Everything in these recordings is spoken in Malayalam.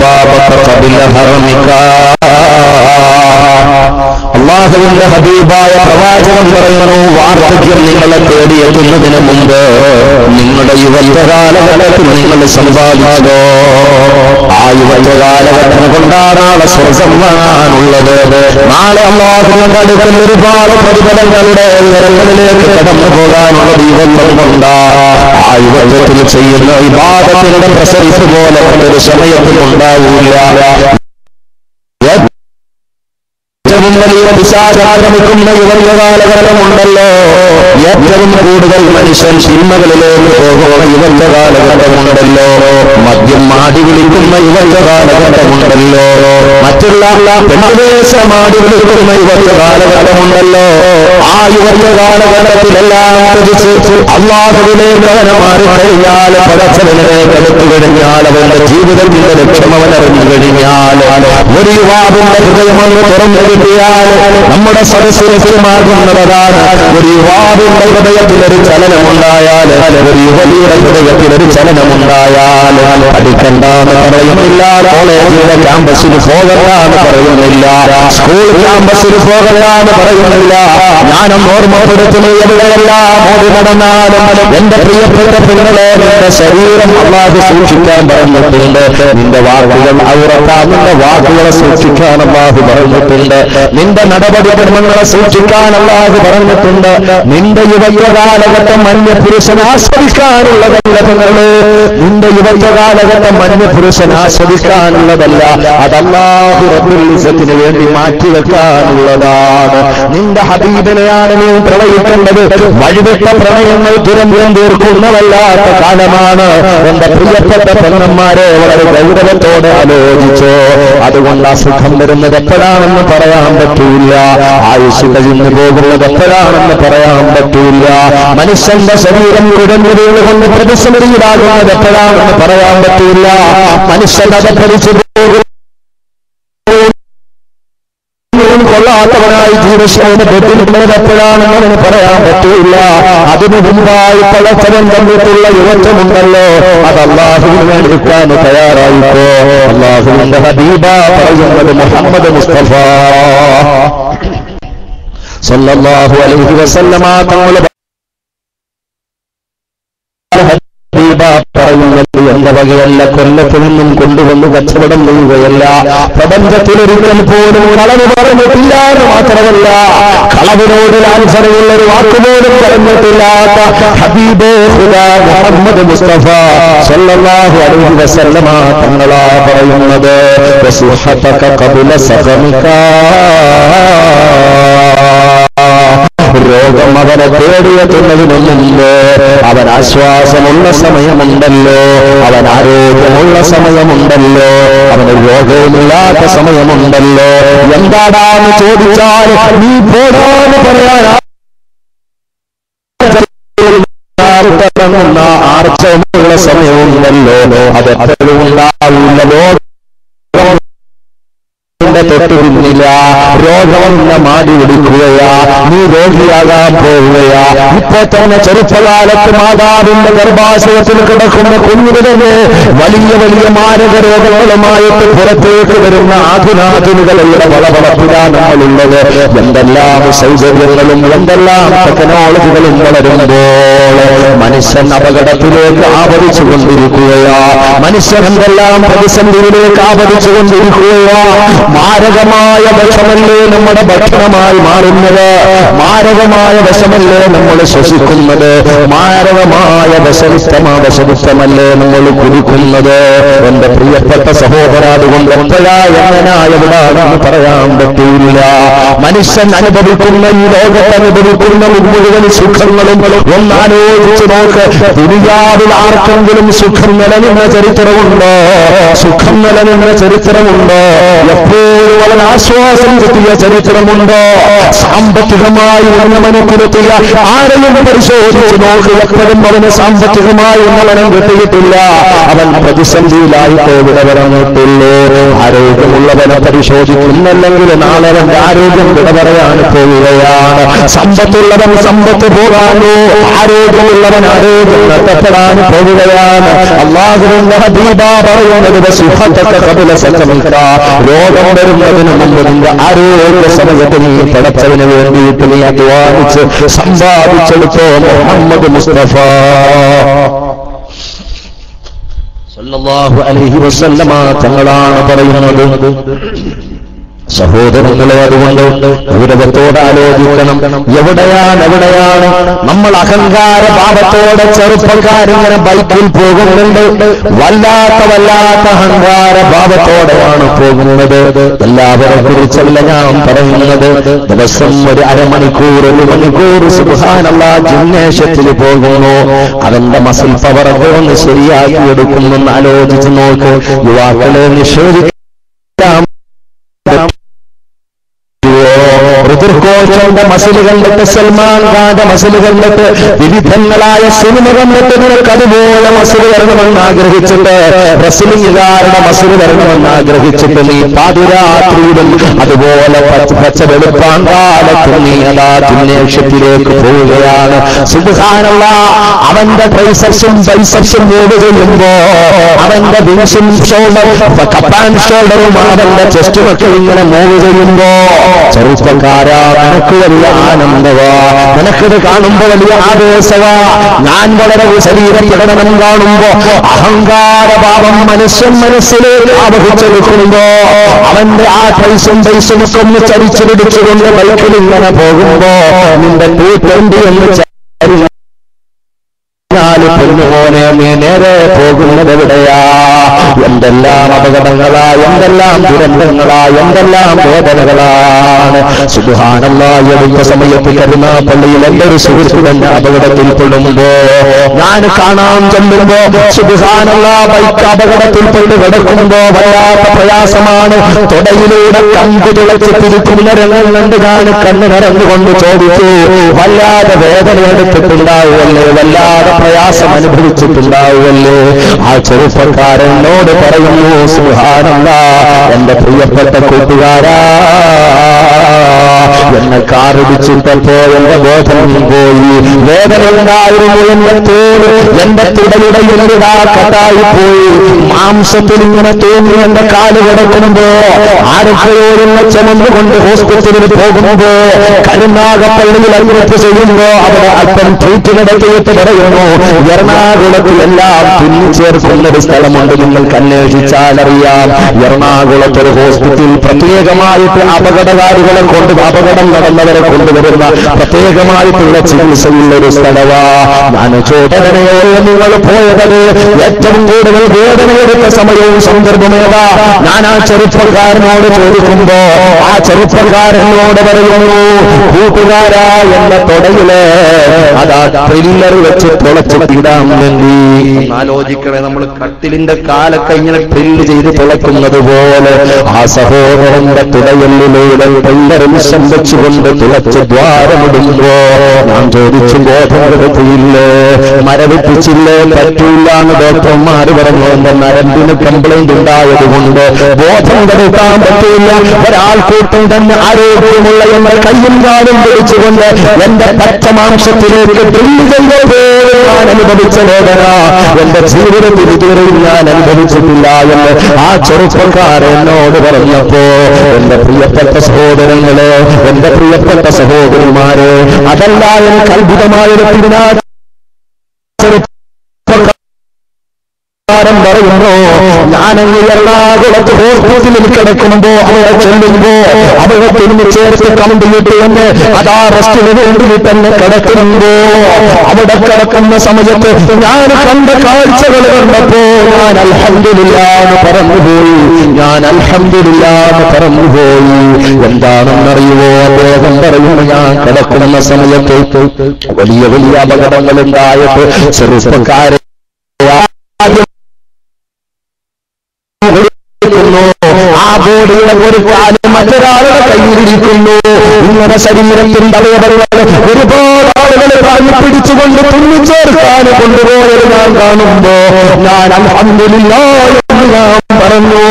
ശബാബക ഖബല ഹറമിക. അല്ലാഹുവിന്റെ ഹബീബായ പ്രവാചകൻ പറയുന്നു, വാർദ്ധക്യം നിങ്ങളെ തേടിയെത്തുന്നതിന് മുമ്പ് നിങ്ങളുടെ യുവത്വകാലഘട്ടത്തിൽ നിങ്ങൾ സമ്പാദിച്ചോ. ആ യുവത്വകാലഘട്ടം കൊണ്ടാണ് നാളെ സ്വർഗ്ഗം വാങ്ങാനുള്ളത്. നാളെ അല്ലാഹുവിന്റെ അടുക്കൽ ഒരുപാട് പ്രതിഫലങ്ങളുടെ ഉയരങ്ങളിലേക്ക് കടന്നു പോകാനുള്ളത് യുവത്വം കൊണ്ടാണ്. ആ യുവത്വത്തിൽ ചെയ്യുന്ന ഇബാദത്തിന്റെ പ്രസരിപ്പ് പോലെ ഒരു സമയത്തും ഉണ്ടാവില്ല. ഏറ്റവും വലിയ പിശാചാക്രമിക്കുന്ന യുവത്വകാലഘട്ടമുണ്ടല്ലോ, ഏറ്റവും കൂടുതൽ മനുഷ്യൻ സിനിമകളിലേക്ക് പോകുന്ന യുവത്വകാലഘട്ടമുണ്ടല്ലോ, മദ്യം മാടി വിളിക്കുന്ന യുവത്വകാലഘട്ടമുണ്ടല്ലോ, മറ്റുള്ള പെൺവേഷമാടി വിളിക്കുന്ന യുവത്വകാലഘട്ടമുണ്ടല്ലോ. ആ യുവത്വകാലഘട്ടത്തിലെല്ലാം ത്യജിച്ച് അല്ലാഹുവിലേക്ക് അവനെ മാറിക്കഴിഞ്ഞാൽ, പടച്ചവനിലേക്ക് അടുത്തു കഴിഞ്ഞാൽ, അവന്റെ ജീവിതത്തിന്റെ ലക്ഷ്യം അവൻ അറിഞ്ഞു കഴിഞ്ഞാൽ, ഒരു യുവാവിന്റെ ഹൃദയമൊന്ന് തുറന്നു കിട്ടിയാൽ നമ്മുടെ സദസ്യമാകുന്നതാണ്. ഒരു യുവാവിന്റെ ഹൃദയത്തിലൊരു ചലനമുണ്ടായാൽ, ഒരു യുവതിയുടെ ഹൃദയത്തിലൊരു ചലനമുണ്ടായാൽ, പഠിക്കണ്ടെന്ന് പറയുന്നില്ല, കോളേജിന്റെ ക്യാമ്പസിൽ പോകണ്ടെന്ന് പറയുന്നില്ല, സ്കൂൾ ക്യാമ്പസിൽ പോകണ്ടെന്ന് പറയുന്നില്ല. ഞാനും ഓർമ്മപ്പെടുത്തുന്നു, എവിടെയെല്ലാം ഓടി നടന്നാലും എന്റെ പ്രിയപ്പെട്ട പെണ്ണുകളെ, നിന്റെ ശരീരം അല്ലാഹു സൂക്ഷിക്കാൻ പറഞ്ഞിട്ടുണ്ട്. നിന്റെ വാക്കുകൾ ഔറത്താൻ, നിന്റെ വാക്കുകളെ സൂക്ഷിക്കാൻ അല്ലാഹു പറഞ്ഞിട്ടുണ്ട്. നിന്റെ നടപടിക്രമങ്ങളെ സൂക്ഷിക്കാൻ അല്ലാഹു പറഞ്ഞിട്ടുണ്ട്. നിന്റെ യുവത്വകാലഘട്ടം അന്യപുരുഷൻ ആസ്വദിക്കാനുള്ളതല്ല പെങ്ങളെ. നിന്റെ യുവത്വകാലഘട്ടം അന്യപുരുഷൻ ആസ്വദിക്കാനുള്ളതല്ല, അത് അല്ലാഹു റബ്ബുൽ ഇസ്സത്തിന് വേണ്ടി മാറ്റിവെക്കാനുള്ളതാണ്. നിന്റെ ഹബീബിനെയാണ് നീ പ്രളയിക്കേണ്ടത്. വഴിവിട്ട പ്രണയങ്ങൾ ദുരന്തം തീർക്കുന്നതല്ലാത്ത കാലമാണ്. എന്റെ പ്രിയപ്പെട്ട പെണ്ണന്മാരെ വളരെ ഗൗരവത്തോടെ ആലോചിച്ചോ. അതുകൊണ്ട് അസുഖം വരുന്നത് എപ്പോഴാണെന്ന് പറയാൻ പറ്റൂല, ആയുസ് കഴിഞ്ഞു പോകുന്നത് എപ്പോഴാണെന്ന് പറയാൻ പറ്റൂല, മനുഷ്യന്റെ ശരീരം കുഴഞ്ഞു വീഴുകൊണ്ട് പ്രതിസന്ധിയിലാകുന്നത് എപ്പോഴാണെന്ന് പറയാൻ പറ്റൂല, മനുഷ്യൻ അതപ്പതിച്ചു കൊള്ളാത്തവനായി ജീവശോധന ബെഡിലുള്ളത് എപ്പോഴാണെന്ന് പറയാൻ പറ്റൂല. അതിനു മുമ്പായി പലതരം തമ്മിലുള്ള യുവത്വമുണ്ടല്ലോ, അത് അല്ലാഹുവിനെ എടുക്കാൻ തയ്യാറായിപ്പോ. അല്ലാഹുവിന്റെ ഹബീബ പറയുന്നത് മുഹമ്മദ് മുസ്തഫ സല്ലല്ലാഹു അലൈഹി വസല്ലമ തങ്ങൾ പറയുന്നത് എന്റെ വകയല്ല, കൊല്ലത്തിൽ നിന്നും കൊണ്ടുവന്ന് കച്ചവടം ചെയ്യുകയല്ല. പ്രപഞ്ചത്തിലൊരിക്കൽ പോലും കളവ് പറഞ്ഞിട്ടില്ല എന്ന് മാത്രമല്ല, കളവിനോട് ലാഞ്ചനയുള്ള ഒരു വാക്കുപോലും പറഞ്ഞിട്ടില്ലാത്ത ഹബീബേ ഖുദാ മുഹമ്മദ് മുസ്തഫ സല്ലല്ലാഹു അലൈഹി വസല്ലമ തങ്ങളാ പറയുന്നത്, വസുഹതക ഖബല സഖമിക. രോഗം അവനെ തേടിയെത്തുന്നതിനു മുമ്പ് അവൻ ആശ്വാസമുള്ള സമയമുണ്ടല്ലോ, അവൻ ആരോഗ്യമുള്ള സമയമുണ്ടല്ലോ, അവന് രോഗമില്ലാത്ത സമയമുണ്ടല്ലോ. എന്താടാന്ന് ചോദിച്ചാൽ നീ പോടാന്ന് പറയാൻ ആർച്ചമുള്ള സമയമുണ്ടല്ലോ, അതെപ്പോഴും ഉണ്ടാവില്ലല്ലോ. തൊട്ടു പിന്നില്ല, രോഗമെന്ന മാടി പിടിക്കുകയാ, നീ രോഗിയാകാൻ പോവുകയാ. ഇപ്പൊ തന്നെ ചെറുപ്പകാലത്ത് മാതാവിന്റെ ഗർഭാശയത്തിൽ കിടക്കുന്ന കുഞ്ഞുങ്ങളെ വലിയ വലിയ മാരക രോഗങ്ങളുമായിട്ട് പുറത്തേക്ക് വരുന്ന ആധുനാധുനികളുടെ വളവളപ്പിലാണ് നമ്മളുള്ളത്. എന്തെല്ലാം സൗകര്യങ്ങളും എന്തെല്ലാം ടെക്നോളജികളും വളരുമ്പോൾ മനുഷ്യൻ അപകടത്തിലേക്ക് ആവരിച്ചു കൊണ്ടിരിക്കുകയാ, മനുഷ്യൻ എന്തെല്ലാം പ്രതിസന്ധിയിലേക്ക് ആവരിച്ചു കൊണ്ടിരിക്കുകയാ. മാരകമായ വിഷമല്ലേ നമ്മുടെ ഭക്ഷണമായി മാറുന്നത്, മാരകമായ വിഷമല്ലേ നമ്മൾ ശ്വസിക്കുന്നത്, മാരകമായ വിഷലിഷ്ടമല്ലേ നമ്മൾ കുടിക്കുന്നത്. എന്റെ പ്രിയപ്പെട്ട സഹോദര, അതുകൊണ്ട് എപ്പോഴായെങ്ങനായവിടാണെന്ന് പറയാൻ പറ്റൂല. മനുഷ്യൻ അനുഭവിക്കുന്ന ഈ ലോകത്ത് അനുഭവിക്കുന്ന മുഴുവൻ സുഖങ്ങളും ഒന്നാലോചിച്ച് നോക്ക്. ദുനിയാവിൽ ആർക്കെങ്കിലും സുഖം നിലനിന്ന ചരിത്രമുണ്ടോ? സുഖം നിലനിന്ന ചരിത്രമുണ്ടോ? എപ്പോഴും എപ്പോഴും വളരെ ആശ്വാസം കിട്ടിയ ചരിത്രമുണ്ടോ? സാമ്പത്തികമായി ഉന്നമനം കിട്ടിയ ആരെയും പരിശോധിച്ച് നോക്കി എപ്പോഴും അവന് സാമ്പത്തികമായി ഉന്നമനം കിട്ടിയിട്ടില്ല. അവൻ പ്രതിസന്ധിയിലായിട്ട് ഇവിടെ പറഞ്ഞിട്ടുള്ളൂ. ആരോഗ്യമുള്ളവനെ പരിശോധിക്കുന്നില്ലെങ്കിൽ നാളെ അവന്റെ ആരോഗ്യം വിട പറയാൻ പോവുകയാണ്. സമ്പത്തുള്ളവൻ സമ്പത്ത് പോകാനോ, ആരോഗ്യമുള്ളവൻ ആരോഗ്യം നഷ്ടപ്പെടാൻ പോവുകയാണ്. അല്ലാഹുവിന്റെ ഹബീബ പറയുന്നത് രോഗം വരുന്നതിന് മുമ്പ് നിന്റെ ആരോഗ്യ സമയത്ത് നീ പടച്ചവന് വേണ്ടിയിട്ട് നീ അധ്വാനിച്ച് സമ്പാദിച്ചെടുത്തോ. മുഹമ്മദ് മുസ്തഫ സല്ലല്ലാഹു അലൈഹി വസല്ലമ തങ്ങളാണ് പറയുന്നത്. സഹോദരങ്ങളെ, അതുകൊണ്ട് ഗൗരവത്തോടെ ആലോചിക്കണം. എവിടെയാണ് നമ്മൾ അഹങ്കാര ഭാവത്തോടെ ചെറുപ്പക്കാരിങ്ങനെ ബൈക്കിൽ പോകുന്നുണ്ട്. വല്ലാത്ത അഹങ്കാര ഭാവത്തോടെയാണ് പോകുന്നത്. എല്ലാവരെ കുറിച്ചല്ല ഞാൻ പറയുന്നത്. ദിവസം ഒരു അരമണിക്കൂർ 1 മണിക്കൂർ സുബ്ഹാനല്ലാഹ് ജിംനേഷ്യത്തിൽ പോകുന്നു. അവന്റെ മസിൽ പവറൊക്കെ ഒന്ന് ശരിയാക്കി എടുക്കുമെന്ന് ആലോചിച്ച് നോക്ക്. യുവാക്കളെ നിഷേധിക്കാം. ഋതുർഘോഷന്റെ മസിൽ കണ്ടിട്ട്, സൽമാൻ ഖാന്റെ മസിൽ കണ്ടിട്ട്, വിവിധങ്ങളായ സിനിമ കണ്ടിട്ട് നിനക്ക് അതുപോലെ മസിൽ വരണമെന്ന് ആഗ്രഹിച്ചിട്ട്, റെസ്ലിംഗുകാരുടെ മസിൽ വരണമെന്ന് ആഗ്രഹിച്ചിട്ട് നീ പാതിരാത്രിയിലും അതുപോലെ പച്ച വെളുപ്പാങ്കാലത്തും നീ അതാ ജിംനേഷ്യത്തിലേക്ക് പോവുകയാണ്. സുബ്ഹാനല്ലാഹ്, അവന്റെ ട്രൈസെപ്സും ബൈസെപ്സും മൂവ് ചെയ്യുമ്പോ അവന്റെ വിൻസും കപ്പാൻ ഷോൾഡറും അവന്റെ ചെസ്റ്റുമൊക്കെ ഇങ്ങനെ മൂവ് ചെയ്യുമ്പോ ചെറുപ്പക്കാരാ, നിനക്ക് വലിയ ആനന്ദവാ, നിനക്കിത് കാണുമ്പോ വലിയ ആവേശവാ. ഞാൻ വളരെ ശരീരപ്രകടനം കാണുമ്പോ അഹങ്കാരഭാവം മനസ്സിലേക്ക് ആവഹിച്ചെടുക്കുമ്പോ അവന്റെ ആ പൈസും ഒക്കെ ഒന്ന് ചരിച്ചു പിടിച്ചുകൊണ്ട് ബൈക്കിൽ ഇങ്ങനെ പോകുമ്പോ നിന്റെ 220 എന്ന് പൊന്നുമോനെ നീ നേരെ പോകുന്നത് എവിടെയാ? എന്തെല്ലാം അപകടങ്ങളാ, എന്തെല്ലാം ദുരന്തങ്ങളാ, എന്തെല്ലാം വേദനകളാണ്. സുബ്ഹാനല്ലാഹ്, എടുത്ത സമയത്ത് കരുനാപ്പള്ളിയിൽ എന്റെ ഒരു സുഹൃത്തുക്കളുടെ അപകടത്തിൽപ്പെടുമ്പോ ഞാൻ കാണാൻ ചെല്ലുമ്പോ സുബ്ഹാനല്ലാഹ് ബൈക്ക് അപകടത്തിൽപ്പെട്ട് കിടക്കുമ്പോ വല്ലാത്ത പ്രയാസമാണ്. തുടയിലൂടെ കമ്പു തുളച്ച് തിരിക്കുന്ന രംഗം കണ്ട് ഞാൻ കണ്ണു നിറഞ്ഞുകൊണ്ട് ചോദിച്ചു, വല്ലാതെ വേദന എടുത്തിട്ടുണ്ടാവുമല്ലേ, വല്ലാതെ പ്രയാസം അനുഭവിച്ചിട്ടുണ്ടാവുമല്ലേ? ആ ചെറുപ്പക്കാരനോട് പറയുന്നു, സുബ്ഹാനല്ലാഹ്, എന്റെ പ്രിയപ്പെട്ട കൂട്ടുകാരാ, എന്നെ കാറിടിച്ചിട്ടപ്പോ എന്റെ ബോധം പോയി. വേദന ഉണ്ടായിരുന്നു. എന്റെ തോട്, എന്റെ തുടയുടെ എല്ലുകാ കട്ടായി പോയി. മാംസത്തിൽ ഇങ്ങനെ തോന്നി എന്റെ കാല് കിടക്കുമ്പോ ആരൊക്കെയോടുള്ള ചുമന്നുകൊണ്ട് ഹോസ്പിറ്റലിൽ പോകുമ്പോ കരുനാഗപ്പള്ളിയിൽ അഡ്മിറ്റ് ചെയ്യുമ്പോ അവിടെ അല്പം ട്രീറ്റ്മെന്റ് പറയുന്നു, എറണാകുളത്തിൽ എല്ലാം തുന്നിച്ചേർക്കുന്ന ഒരു സ്ഥലമുണ്ട്, നിങ്ങൾക്ക് അന്വേഷിച്ചാൽ അറിയാം. എറണാകുളത്തൊരു ഹോസ്പിറ്റലിൽ പ്രത്യേകമായിട്ട് അപകടകാരികളെ കൊണ്ട്, അപകടം നടന്നവരെ കൊണ്ടുവരുന്ന പ്രത്യേകമായിട്ടുള്ള ചികിത്സയുള്ള ഒരു സ്ഥലവാ. ഞാൻ ചോദനയോ നിങ്ങൾ പോയത് ഏറ്റവും കൂടുതൽ വേദനയെടുത്ത സമയവും സന്ദർഭമേതാ? ഞാൻ ആ ചെറുപ്പക്കാരനോട് ചോദിക്കുമ്പോ ആ ചെറുപ്പക്കാരനോട് പറയുന്നു, കൂട്ടുകാരാ, എന്റെ തുടയില് അതാ ട്രില്ലർ വെച്ച് തുളച്ചിടാൻ വേണ്ടി. ആലോചിക്കണേ, നമ്മൾ കട്ടിലിന്റെ കാലൊക്കെ ഇങ്ങനെ ഡ്രില്ല് ചെയ്ത് തുളക്കുന്നത് പോലെ ആ സഹോദരന്റെ തുടയലിലൂടെ ട്രില്ലറിൽ സംരക്ഷിച്ചുകൊണ്ട് തുളച്ച് ദ്വാരമിടുമ്പോ ഞാൻ ചോദിച്ചു, ബോധം കെടുത്തിയില്ലേ, മരവിപ്പിച്ചില്ലേ? പറ്റൂല എന്ന് ഡോക്ടർമാര് പറഞ്ഞു. എന്റെ നരമ്പിന് കംപ്ലൈന്റ് ഉണ്ടായത് കൊണ്ട് ബോധം കെടുത്താൻ പറ്റില്ല. ഒരാൾക്കൂട്ടം തന്നെ ആരോഗ്യമുള്ള എന്റെ കയ്യും കാലും പിടിച്ചുകൊണ്ട് എന്റെ പച്ചമാംസത്തിലേക്ക് ഡ്രില്ല് ചെയ്തപ്പോൾ ഞാൻ അനുഭവിച്ച വേദന എന്റെ ജീവിതത്തിൽ ഇതുവരെയും ഞാൻ അനുഭവിച്ചിട്ടില്ല എന്ന് ആ ചെറുപ്പക്കാരനോട് പറഞ്ഞപ്പോ, എന്റെ പ്രിയപ്പെട്ട സഹോദരങ്ങളെ, എന്റെ പ്രിയപ്പെട്ട സഹോദരിമാരെ, അതല്ല എനിക്ക് അത്ഭുതമായൊരു പറയുന്നു. ഞാനങ്ങ് എറണാകുളത്ത് ഹോസ്പിറ്റലിൽ കിടക്കുമ്പോ അവിടെ ചെല്ലുമ്പോ അവിടെ തിരിഞ്ഞ് ചേർത്ത് കമ്പിയിട്ട് എന്ന് അതാ റെസ്റ്റിന് വേണ്ടി തന്നെ കിടക്കുമ്പോ അവിടെ കിടക്കുന്ന സമയത്ത് ഞാൻ കണ്ട കാഴ്ചകൾ കണ്ടപ്പോ ഞാൻ അൽഹംദുലില്ലാഹ് എന്ന് പറഞ്ഞുപോയി. ഞാൻ അൽഹംദുലില്ലാഹ് എന്ന് പറഞ്ഞുപോയി. എന്താണെന്നറിയുമോ? അദ്ദേഹം പറയുന്നു, ഞാൻ കിടക്കുന്ന സമയത്ത് വലിയ വലിയ അപകടങ്ങൾ ഉണ്ടായിട്ട് ചെറുപ്പക്കാരെ ആ ബോഡിയുടെ ഒരു കാലം മറ്റൊരാളുടെ കയ്യിലിരിക്കുന്നു. ഇങ്ങനെ ശരീരത്തിന്റെ അവയവങ്ങൾ ഒരുപാട് ആളുകളെ പറഞ്ഞു പിടിച്ചുകൊണ്ട് തുന്നിച്ചേർക്കാൻ കൊണ്ടുപോയത് ഞാൻ കാണുമ്പോ ഞാൻ അൽഹംദുലില്ലാഹ് എന്ന് ഞാൻ പറഞ്ഞു.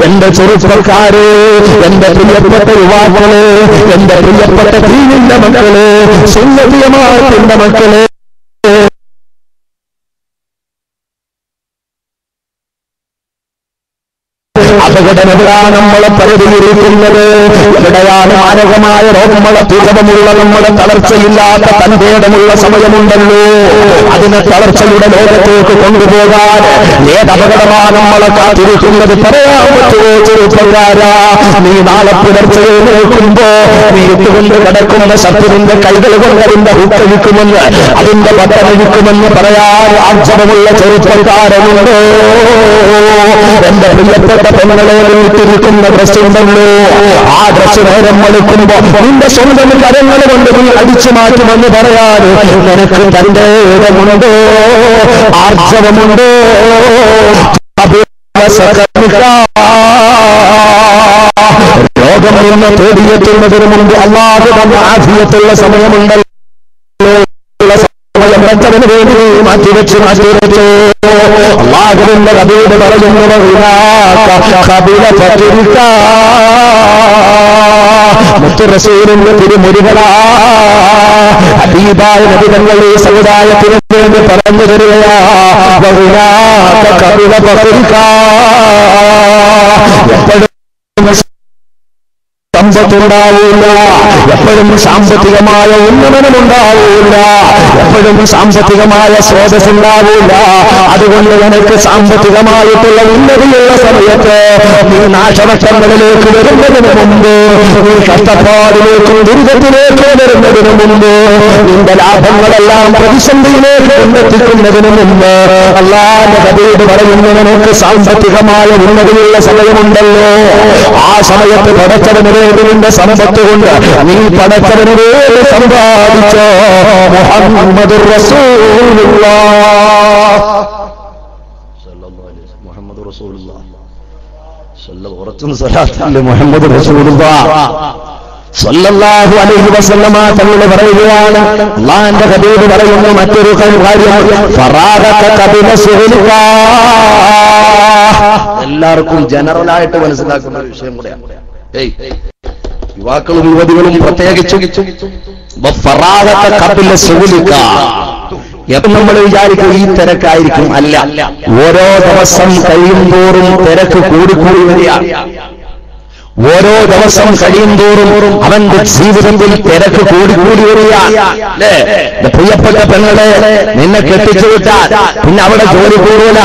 എന്റെ ചെറുപ്പക്കാരെ, എന്റെ പ്രിയപ്പെട്ട യുവാക്കളെ, എന്റെ പ്രിയപ്പെട്ട ദീനിന്റെ മക്കളെ, സുന്നത്തിയമാത്തിന്റെ മക്കളെ, അപകടമെവിടാണ് നമ്മളെ പരിധിയിരിക്കുന്നത്? എവിടെയാണ് മാരകമായ രോഗങ്ങളെ തീവ്രമുള്ള നമ്മുടെ തളർച്ചയില്ലാത്ത തന്റേടമുള്ള സമയമുണ്ടല്ലോ. അതിനെ തളർച്ചയുടെ ലോകത്തേക്ക് കൊണ്ടുപോകാൻ ഏതപകടമാണ് നമ്മളെ കാത്തിരിക്കുന്നത്? പറയാൻ പറ്റുമോ ചെറുപ്പക്കാരാ? നീ നാളെ പുലർച്ചയെ നോക്കുമ്പോ നീ ഇട്ടുകൊണ്ട് കിടക്കുന്ന ശത്രുവിന്റെ കൈകൾ കൊണ്ട് അതിന്റെ ഹുക്കഴിക്കുമെന്ന്, അതിന്റെ ബട്ടനഴിക്കുമെന്ന് പറയാൻ ആർജവമുള്ള ചെറുപ്പക്കാരനുണ്ടോ? എന്റെ പ്രിയപ്പെട്ട പെണ്ണുകളെ വീട്ടിരിക്കുന്ന ഡ്രസ് ഉണ്ടല്ലോ, ആ ഡ്രസ് നേരം വെളുക്കുമ്പോ നിന്റെ സ്വന്തം കരങ്ങൾ കൊണ്ട് നീ അടിച്ചു മാറ്റുമെന്ന് പറയാൻ നിനക്ക് തന്റെ ഇടമുണ്ടോ? ആർജവമുണ്ടോ? രോഗം നിന്ന് തേടിയെത്തുന്നതിന് മുമ്പ് അല്ലാഹു തന്ന ആഫിയത്തുള്ള സമയമുണ്ടല്ലോ. സമയം വേണ്ടി മാറ്റിവെച്ചു അല്ലാഹുവിന്റെ ഹബീബ് പറയുന്നത് മുത്തു റസൂലിന്റെ തിരുമുരുകളാ ഹബീബായ നബി തങ്ങൾ ഈ സമുദായത്തിന് വേണ്ടി പറഞ്ഞു തരികയാ. എപ്പോഴും സമ്പത്തുണ്ടാവില്ല, എപ്പോഴും സാമ്പത്തികമായ ഉന്നമനമുണ്ടാവില്ല, എപ്പോഴും സാമ്പത്തികമായ സ്രോതസ്സുണ്ടാവില്ല. അതുകൊണ്ട് എനിക്ക് സാമ്പത്തികമായിട്ടുള്ള ഉന്നതിയുള്ള സമയത്ത് നീ നാശനഷ്ടങ്ങളിലേക്ക് വരുന്നതിന് മുമ്പ്, നീ കഷ്ടപ്പാടിലേക്കും ദുരിതത്തിലേക്ക് വരുന്നതിന് മുമ്പ്, നിന്റെ ലാഭങ്ങളെല്ലാം പ്രതിസന്ധിയിലേക്ക് കൊണ്ടെത്തിക്കുന്നതിന് മുമ്പ് അല്ലാഹുവിന്റെ ഹബീബ് പറയുന്നു, നിനക്ക് സാമ്പത്തികമായ ഉന്നതിയുള്ള സമയമുണ്ടല്ലോ. ആ സമയത്ത് പടച്ചവന് നിന്റെ സമ്പത്ത് കൊണ്ട് നീ പടച്ചവന് വേണ്ടി സമ്പാദിച്ചോ. മുഹമ്മദുർ റസൂലുള്ളാഹ് മുഹമ്മദ് റസൂലുള്ളാഹ് മുഹമ്മദ് റസൂലുള്ളാഹ് സല്ലല്ലാഹു അലൈഹി വസല്ലമ തങ്ങൾ പറയുകയാണ്. അല്ലാഹുവിന്റെ ഹബീബ് പറയുന്നു മറ്റൊരു കാര്യം, ഫറാഗക ഖബല സുഹലിക. എല്ലാവർക്കും ജനറൽ ആയിട്ട് മനസ്സിലാക്കുന്ന ഒരു വിഷയം കൂടെയാണ്. യുവാക്കളും യുവതികളും പ്രത്യേകിച്ചും നമ്മൾ വിചാരിക്കും ഈ തിരക്കായിരിക്കും. അല്ല, ഓരോ ദിവസം കഴിയുമ്പോഴും തിരക്ക് കൂടിക്കൂടി വരികയാണ്. ഓരോ ദിവസം കഴിയുന്തോറും അവന്റെ ജീവിതത്തിൽ തിരക്ക് കൂടിക്കൂടി വരികയാണ്. അല്ലേ? പ്രിയപ്പെട്ട പെങ്ങളെ, നിന്നെ കെട്ടിച്ചു വിട്ടാൽ പിന്നെ അവിടെ ജോലി കൂടുതല.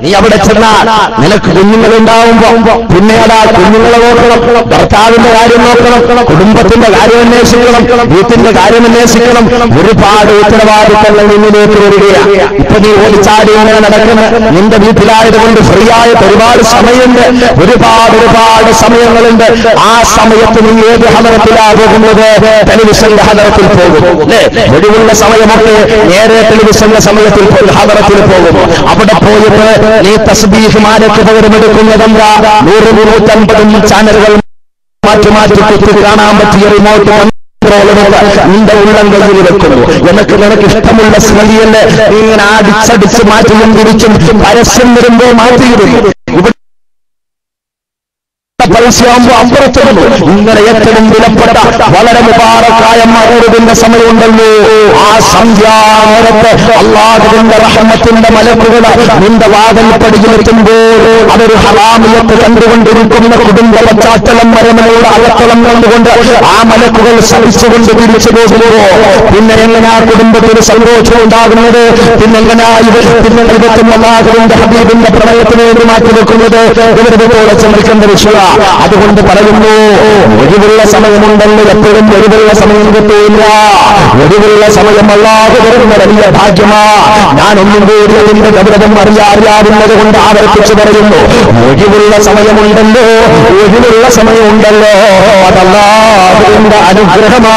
നീ അവിടെ ചെന്നാൽ നിനക്ക് കുഞ്ഞുങ്ങളുണ്ടാവുമ്പോ പിന്നെ അതാ കുഞ്ഞുങ്ങളെ നോക്കണം, ഭർത്താവിന്റെ കാര്യം നോക്കണം, കുടുംബത്തിന്റെ കാര്യം അന്വേഷിക്കണം, വീട്ടിന്റെ കാര്യം അന്വേഷിക്കണം. ഒരുപാട് ഉത്തരവാദിത്തങ്ങൾ നിന്നിലേക്ക് വരികയാണ്. ഇപ്പൊ നീ ഓടിച്ചാടി ഇങ്ങനെ നടക്കുന്ന നിന്റെ വീട്ടിലായതുകൊണ്ട് ഫ്രീ ആയിട്ട് ഒരുപാട് സമയമുണ്ട്, ഒരുപാട് സമയങ്ങളുണ്ട്. ആ സമയത്ത് നീ ഏത് ഹദറത്തിലാ പോകുന്നത്? ടെലിവിഷന്റെ ഹദറത്തിൽ പോകും. ഒഴിവുള്ള സമയമൊക്കെ നേരെ ടെലിവിഷന്റെ സമയത്തിൽ ഹദറത്തിൽ പോകും. അവിടെ പോയിട്ട് നീ തസ്ബീഹ് മാലയ്ക്ക് പകരമെടുക്കുന്നതെന്താ? 100-150 ചാനലുകൾ മാറ്റി മാറ്റി കുത്തി കാണാൻ പറ്റിയ റിമോട്ട് നിന്റെ ഉള്ളം കയ്യിൽ വെക്കുന്നു. നിനക്ക് ഇഷ്ടമുള്ള സ്മൃതിയല്ലേ ഇങ്ങനെ അടിച്ചടിച്ച് മാറ്റിയും തിരിച്ചും പരസ്യം വരുമ്പോ മാറ്റിയിരുന്നു. പൈസയാകുമ്പോ അപ്പുറത്തുള്ളൂ. ഇങ്ങനെ ഏറ്റവും വിലപ്പെട്ട വളരെ മുബാറക്കായ മഗ്‌രിബിന്റെ സമയമുണ്ടല്ലോ, ആ സന്ധ്യാനേരത്ത് അല്ലാഹുവിന്റെ റഹ്മത്തിന്റെ മലക്കുകൾ നിന്റെ വാതിൽപ്പടിയിലെത്തുമ്പോൾ അതൊരു ഹറാമിയത്ത് കണ്ടുകൊണ്ടിരിക്കുന്ന കുടുംബ പശ്ചാത്തലം മരമനയുടെ അകത്തളം കണ്ടുകൊണ്ട് ആ മലക്കുകൾ ശ്രമിച്ചുകൊണ്ട് തിരിച്ചു പോകുമ്പോ പിന്നെ എങ്ങനെയാ കുടുംബത്തിന് സന്തോഷം ഉണ്ടാകുന്നത്? പിന്നെങ്ങനെയാ അല്ലാഹുവിന്റെ ഹബീബിന്റെ പ്രണയത്തിന് വേണ്ടി മാറ്റിവെക്കുന്നത്? ഇവരുടെ പോലെ ചിന്തിക്കേണ്ട വിഷയ. അതുകൊണ്ട് പറയുന്നു, ഒഴിവുള്ള സമയമുണ്ടല്ലോ, എപ്പോഴും ഒഴിവുള്ള സമയം കിട്ടിയില്ല. ഒഴിവുള്ള സമയം അല്ലാതെ വരുന്ന വലിയ ഭാഗ്യമാ. ഞാനൊന്നും കൂടി അതിന്റെ ഗൗരവം അറിയാവുന്നത് കൊണ്ട് ആവർത്തിച്ചു പറയുന്നു, ഒഴിവുള്ള സമയമുണ്ടല്ലോ, ഒഴിവുള്ള സമയമുണ്ടല്ലോ, അതല്ലാഹുവിന്റെ അനുഗ്രഹമാ.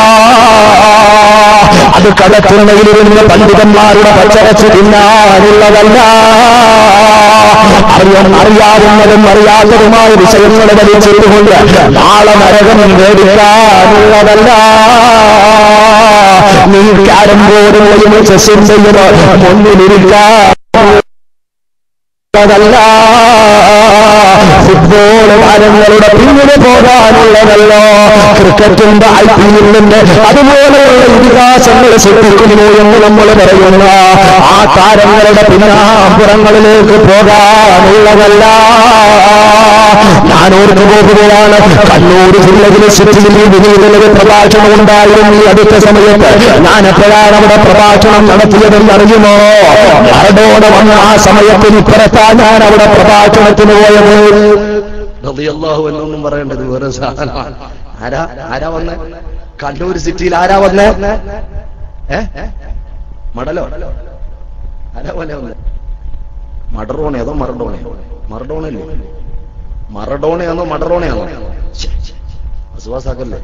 അത് കടത്തുണയിലിരുന്ന് പണ്ഡിതന്മാരുടെ പച്ചരച്ച് തിന്നാനുള്ളതല്ല. അറിയാവുന്നതും അറിയാത്തതുമായ വിഷയങ്ങളെ വലിച്ചുകൊണ്ട് നാളെ നരകം മേടിക്കാനുള്ളതല്ല. നീ ക്യാരം ബോർഡിലെയും ചെസ്സിന്റെയും മുന്നിലിരിക്കാനുള്ളതല്ല. ഫുട്ബോൾ താരങ്ങളുടെ പിന്നിൽ പോകാനുള്ളതല്ലോ. ക്രിക്കറ്റിന്റെ IPL-ന്റെ അതുപോലെയുള്ള ഇതിഹാസങ്ങൾ സൃഷ്ടിക്കുന്നു എന്ന് നമ്മൾ പറയുന്ന ആ താരങ്ങളുടെ പിന്നാമ്പുറങ്ങളിലേക്ക് പോകാനുള്ളതല്ല. ഞാൻ ഓർത്തു പോകുകയാണ്, കണ്ണൂർ ജില്ലയിലെ സിറ്റിയിൽ വിനീതനൊരു പ്രഭാഷണം ഉണ്ടായിരുന്നു ഈ അടുത്ത സമയത്ത്. ഞാൻ എപ്പോഴാണ് അവിടെ പ്രഭാഷണം നടത്തിയതെന്ന് അറിയുമോ? മറഡോണ വന്ന ആ സമയത്തിന് ഇപ്പുറത്താ ഞാൻ അവിടെ പ്രഭാഷണത്തിന് പോയത്. റളിയല്ലാഹു അൻഹു എന്നും പറയേണ്ടത് വേറെ സാധനമാണ്. ആരാ വന്നേ? കണ്ണൂർ സിറ്റിയിൽ ആരാ വന്നേ? മടലോ? ആരാ പോലെ വന്നേ? മഡറോണയോ അതോ മറഡോണയോ? മറഡോണല്ലേ? മറഡോണയാണോ മഡറോണയാണോ? വിശ്വാസാക്കല്ലേ?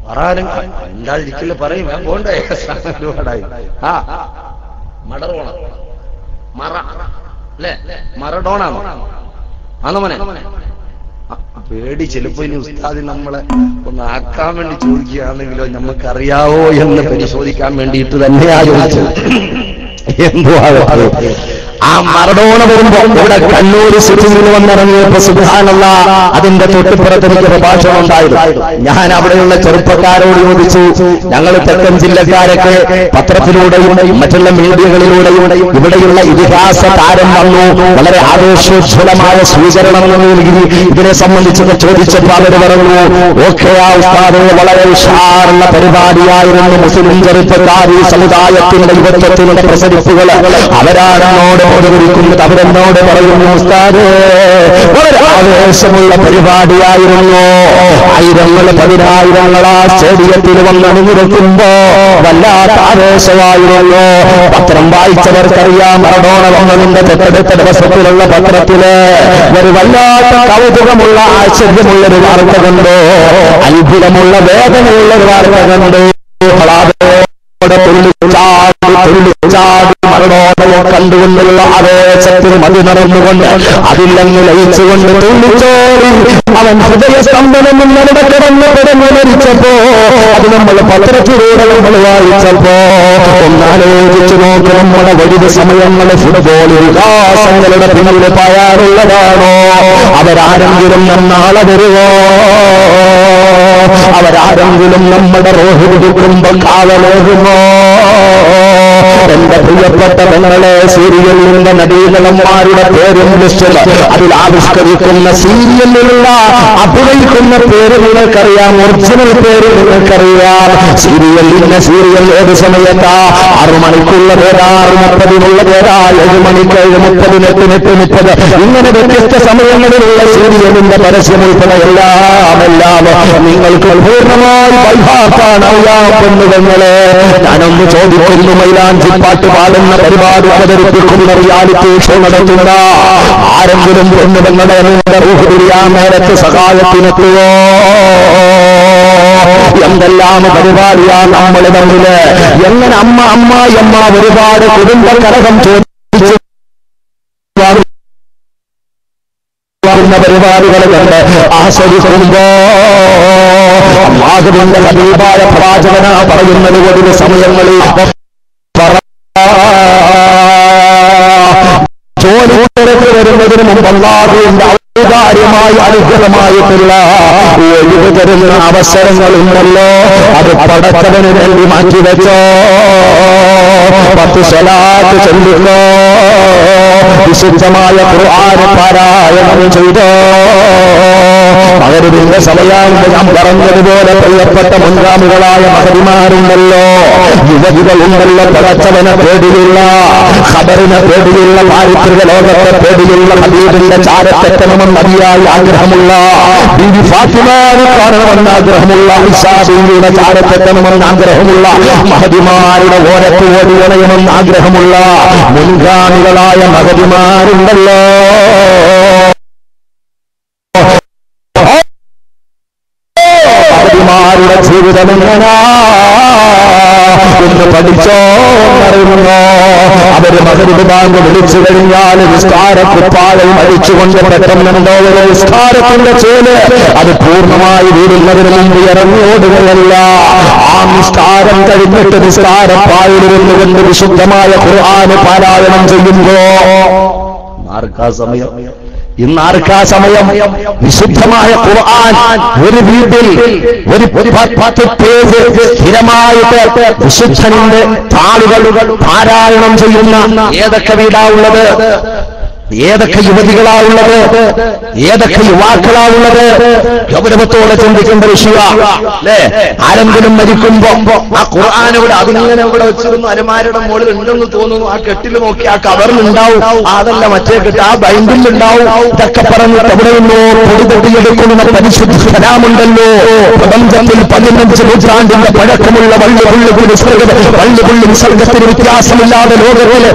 പറയാനും ഉണ്ടായിരിക്കില്ല, പറയും പോണ്ടേ? ഒരുപാടായി. മഡറോണ മറ അല്ലേ? മറഡോണാണോ? ആന്നമനെ പേടി. ചിലപ്പോ ഇനി ഉസ്താദ് നമ്മളെ ഒന്ന് ആക്കാൻ വേണ്ടി ചോദിക്കുകയാണെങ്കിലോ നമുക്കറിയാവോ എന്ന് പരിശോധിക്കാൻ വേണ്ടിയിട്ട് തന്നെയാ ചോദിച്ചത്. എന്തുവാ ആ മറഡോണ വരുമ്പോ ഇവിടെ കണ്ണൂർ സിറ്റിയിൽ വന്നിറങ്ങിയപ്പോ സുബ്ഹാനല്ലാഹ് അതിന്റെ തൊട്ടുപുറത്ത് എനിക്ക് പ്രഭാഷണം ഉണ്ടായിരുന്നു. ഞാൻ അവിടെയുള്ള ചെറുപ്പക്കാരോട് ചോദിച്ചു, ഞങ്ങൾ തെക്കൻ ജില്ലക്കാരൊക്കെ പത്രത്തിലൂടെയും മറ്റുള്ള മീഡിയകളിലൂടെയും ഇവിടെയുള്ള ഇതിഹാസ താരം വന്നു, വളരെ ആവേശോജ്വലമായ സ്വീകരണം നൽകി, ഇതിനെ സംബന്ധിച്ചൊക്കെ ചോദിച്ചപ്പോൾ അവർ പറഞ്ഞു, ഓക്കെ ആ ഉസ്താദ് വളരെ ഉഷാറുള്ള പരിപാടിയായിരുന്നു. മുസ്ലിം ചെറുപ്പക്കാരി സമുദായത്തിന്റെ യുവത്വത്തിന്റെ പ്രസരിപ്പുകൾ അവരാണെന്നോട് ബോധവൽക്കരിക്കുന്നത്. അവരെന്നോട് പറയുന്നു, ഉസ്താദേ വളരെ ആവേശമുള്ള പരിപാടിയായിരുന്നു. ആയിരങ്ങൾ പതിനായിരങ്ങൾ ആ സ്റ്റേഡിയത്തിൽ വന്നണിഞ്ഞിരിക്കുമ്പോ വല്ലാത്ത ആവേശമായിരുന്നു. പത്രം വായിച്ചവർക്കറിയാം, മറഡോണ വന്നതിന്റെ തൊട്ടടുത്ത ദിവസത്തിലുള്ള പത്രത്തില് ഒരു വല്ലാത്ത കൗതുകമുള്ള ആശ്ചര്യമുള്ളൊരു വാർത്ത കണ്ടു, അത്ഭുതമുള്ള വേദനയുള്ളൊരു വാർത്ത കണ്ടു. മറഡോണയെ കണ്ടുകൊണ്ടുള്ള ആവേശത്തിൽ മതി നടന്നുകൊണ്ട് അതിലങ്ങ് ലയിച്ചുകൊണ്ട് തുള്ളിച്ചോടി അവൻ ഹൃദയസ്തംഭനം നിങ്ങളുടെ കിടന്നു മരിച്ചപ്പോ അത് നമ്മൾ പത്രത്തിലൂടെ നമ്മൾ വായിച്ചപ്പോ ഒന്നാലോചിച്ചു നോക്ക്. നമ്മുടെ വലുത് സമയങ്ങള് ഫുട്ബോൾ വികാസങ്ങളുടെ പിന്നിൽ പായാറുള്ളതാണോ? അവരാരെങ്കിലും നാളെ വരുവോ? അവരാരെങ്കിലും നമ്മുടെ റോഹ് പിടിക്കുമ്പോ കാവലേകുമോ? എന്റെ പ്രിയപ്പെട്ട പെങ്ങളെ, സീരിയലിന്റെ നടീകന്മാരുടെ പേരും ലിസ്റ്റിൽ അതിൽ ആവിഷ്കരിക്കുന്ന സീരിയലിലുള്ള അഭിനയിക്കുന്ന പേര് നിങ്ങൾക്കറിയാം, ഒറിജിനൽ പേര് നിങ്ങൾക്കറിയാം. സീരിയൽ ഏത് സമയത്താ? 6 മണിക്കുള്ള പേരാ, 6:30 പേരാ, 7 മണിക്ക് 7:30, 8:30 ഇങ്ങനെ വ്യത്യസ്ത സമയങ്ങളിലുള്ള സീരിയലിന്റെ പരസ്യം ഉൾപ്പെടെ എല്ലാം നിങ്ങൾക്ക് പൂർണ്ണമായി ബൈഹാർട്ടാണ് അറിയാം. പെണ്ണുകളെ, ഞാനൊന്ന് ചോദിക്കുന്നു, മൈലാഞ്ചി പാട്ട് പാടുന്ന പരിപാടി അവതരിപ്പിക്കുന്ന റിയാലിറ്റി ഷോ നടത്തുന്ന ആരെങ്കിലും പെണ്ണുങ്ങളെ റൂഹ് പിരിയാൻ നേരത്തെ സഹായത്തിനെത്തുവോ? എന്തെല്ലാം പരിപാടിയാ നമ്മൾ തമ്മില്. എങ്ങനെ അമ്മായിയമ്മ ഒരുപാട് കുടുംബ കലഹം ചോദിച്ചു പരിപാടികൾ കണ്ട് ആസ്വദിക്കുമ്പോ അല്ലാഹുവിന്റെ ഹബീബായ പ്രവാചകന പറയുന്നത് ഒരു സമയങ്ങളിൽ ജോലി വരുന്നതിന് മുമ്പ് അല്ലാഹുവിന്റെ ഔദാര്യമായ അനുഗ്രഹമായിട്ടുള്ള ഒഴിവ് തരുന്ന അവസരങ്ങളുണ്ടല്ലോ, അത് പടച്ചവന് വേണ്ടി മാറ്റിവെച്ചോ. 10 സ്വലാത്ത് ചൊല്ലുന്നോ, വിശുദ്ധമായ ഖുർആൻ പാരായണം ചെയ്തോ. മഗ്‌രിബിന്റെ സമയമാകുമ്പോൾ ഞാൻ പറഞ്ഞതുപോലെ പ്രിയപ്പെട്ട മുൻഗാമികളായ മഹതിമാരുണ്ടല്ലോ, യുവതികളുണ്ടല്ലോ, പടച്ചവനെ പേടിയുള്ള, ഖബറിനെ പേടിയുള്ള, പാരിത്രിക ലോകത്തെ പേടിയുള്ള, ഹബീബിന്റെ ചാരത്തെത്തണമെന്ന് അതിയായി ആഗ്രഹമുള്ള, ബീവി ഫാത്തിമാനെ കാണണമെന്ന് ആഗ്രഹമുള്ള, ഇശാ ബീവിയുടെ ചാരത്തെത്തണമെന്ന് ആഗ്രഹമുള്ള, മഹതിമാരുടെ ഓരത്ത് ഓടി ഉണയണമെന്ന് ആഗ്രഹമുള്ള മുൻഗാമികളായ മഹതിമാരുണ്ടല്ലോ. പിതാവുള്ള ജീവിതം എങ്ങനാ എന്ന് പഠിച്ചോ അറിയുന്നോ? അവര് മഗ്‌രിബ് ബാങ്ക് വിളിച്ചു കഴിഞ്ഞാൽ നിസ്കാരക്കുപ്പായം അടിച്ചുകൊണ്ട് പെട്ടെന്നുണ്ടോ ഒരു നിസ്കാരത്തിന്റെ ചേല് അത് പൂർണ്ണമായി വീടുന്നതിന് മുമ്പ് ഇറങ്ങിയോടുകയല്ല. ആ നിസ്കാരം കഴിഞ്ഞിട്ട് നിസ്കാരപ്പായിലിരുന്നുകൊണ്ട് വിശുദ്ധമായ ഖുർആന് പാരായണം ചെയ്യുമ്പോ ആർക്കാ സമയം? ഇന്നാർക്കാ സമയം? വിശുദ്ധമായ ഖുർആൻ ഒരു വീട്ടിൽ ഒരു 10 പേജ് സ്ഥിരമായിട്ട് വിശുദ്ധന്റെ താളുകൾ പാരായണം ചെയ്യുന്ന ഏതൊക്കെ വീടാ ഉള്ളത്? ഏതൊക്കെ യുവതികളാവുള്ളത്? ഏതൊക്കെ യുവാക്കളാവുള്ളത്? ഗൗരവത്തോടെ ചിന്തിക്കേണ്ട വിഷയമാണ് അല്ലേ? ആരെങ്കിലും മരിക്കുമ്പോ ആ ഖുർആനോട് അതിങ്ങനെ ഇവിടെ വെച്ചിരുന്നു അലമാരയുടെ മുകളിൽ ഉണ്ടെന്ന് തോന്നുന്നു. ആ കെട്ടിൽ നോക്കി ആ കവറിലുണ്ടാവും, അതല്ല മറ്റേ കെട്ട് ആ ബൈൻഡിലുണ്ടാവും. ഇതൊക്കെ പറഞ്ഞിട്ട് എവിടെ നിന്നോ പൊടി പൊടിയെടുക്കുന്ന പരിശുദ്ധ കലാമുണ്ടല്ലോ. പ്രപഞ്ചത്തിൽ 15 നൂറ്റാണ്ടിന്റെ പഴക്കമുള്ള വള്ളിപുള്ളി നിസർഗത്തിന് വ്യത്യാസമില്ലാതെ ലോകത്തിലെ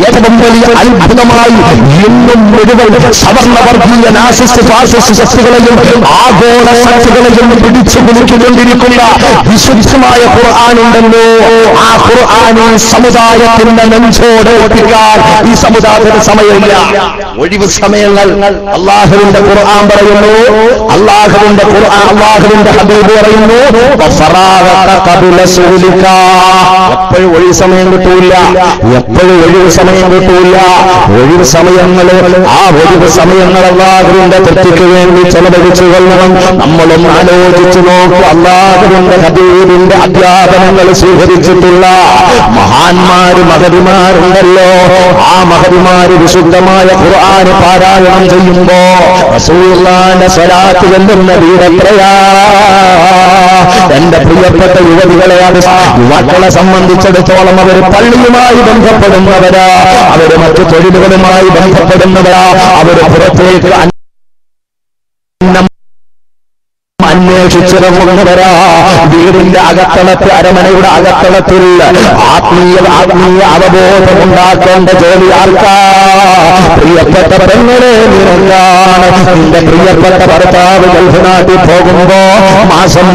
ഏറ്റവും വലിയ അത്ഭുതമായി ഇന്നും മുഴുവൻ സവർണവർഗീയ നാസിസ്റ്റ് ഫാസിസ്റ്റ് ശക്തികളെയും ആഗോള ശക്തികളെയും പിടിച്ചു കുലുക്കിക്കൊണ്ടിരിക്കുന്ന വിശുദ്ധമായ ഖുർആനുണ്ടല്ലോ. ആ ഖുർആനെ സമുദായത്തിന്റെ നെഞ്ചോട് ഒട്ടിക്കാൻ ഈ സമുദായത്തിന് സമയമില്ല. ഒഴിവ് സമയങ്ങൾ അല്ലാഹുവിന്റെ ഖുർആൻ പറയുന്നു, അല്ലാഹുവിന്റെ ഖുർആൻ അല്ലാഹുവിന്റെ ഹബീബ് പറയുന്നു എപ്പോഴും ഒഴിവ് സമയം കിട്ടൂല, എപ്പോഴും ഒഴിവ് സമയം കിട്ടൂല. ഒഴിവ് സമയങ്ങള് ആ ഒഴിവ് സമയങ്ങൾ അല്ലാഹുവിന്റെ തൃപ്തിക്ക് വേണ്ടി ചെലവഴിച്ചു കൊള്ളണം. നമ്മളൊന്ന് ആലോചിച്ചു നോക്കും. അല്ലാഹുവിന്റെ ഹബീബിന്റെ അധ്യാപനങ്ങൾ സ്വീകരിച്ചിട്ടുള്ള മഹാന്മാര് മഹതിമാരുണ്ടല്ലോ. ആ മഹതിമാര് വിശുദ്ധമായ ഖുർആന് പാരായണം ചെയ്യുമ്പോ റസൂലുള്ളാഹിന്റെ സ്വലാത്ത് ചെല്ലുന്ന വീരത്രയാ. എന്റെ പ്രിയപ്പെട്ട യുവതികളെ, യുവാക്കളെ സംബന്ധിച്ചിടത്തോളം അവര് പള്ളിയുമായി ബന്ധപ്പെടുന്നവരാ, അവര് മറ്റു തൊഴിലുകളുമായി ബന്ധപ്പെടുന്നവരാ, അവര് പുറത്തേക്ക് അന്വേഷിച്ചിറങ്ങുന്നവരാ. വീടിന്റെ അകത്തളത്തിൽ, അരമനയുടെ അകത്തളത്തിൽ ആത്മീയ അവബോധമുണ്ടാക്കേണ്ട ജോലി ആർക്കാ? പ്രിയപ്പെട്ട പെങ്ങളെ, നിനക്കാണ്. നിന്റെ പ്രിയപ്പെട്ട ഭർത്താവ് ഗൾഫ് നാട്ടിൽ പോകുമ്പോ മാസം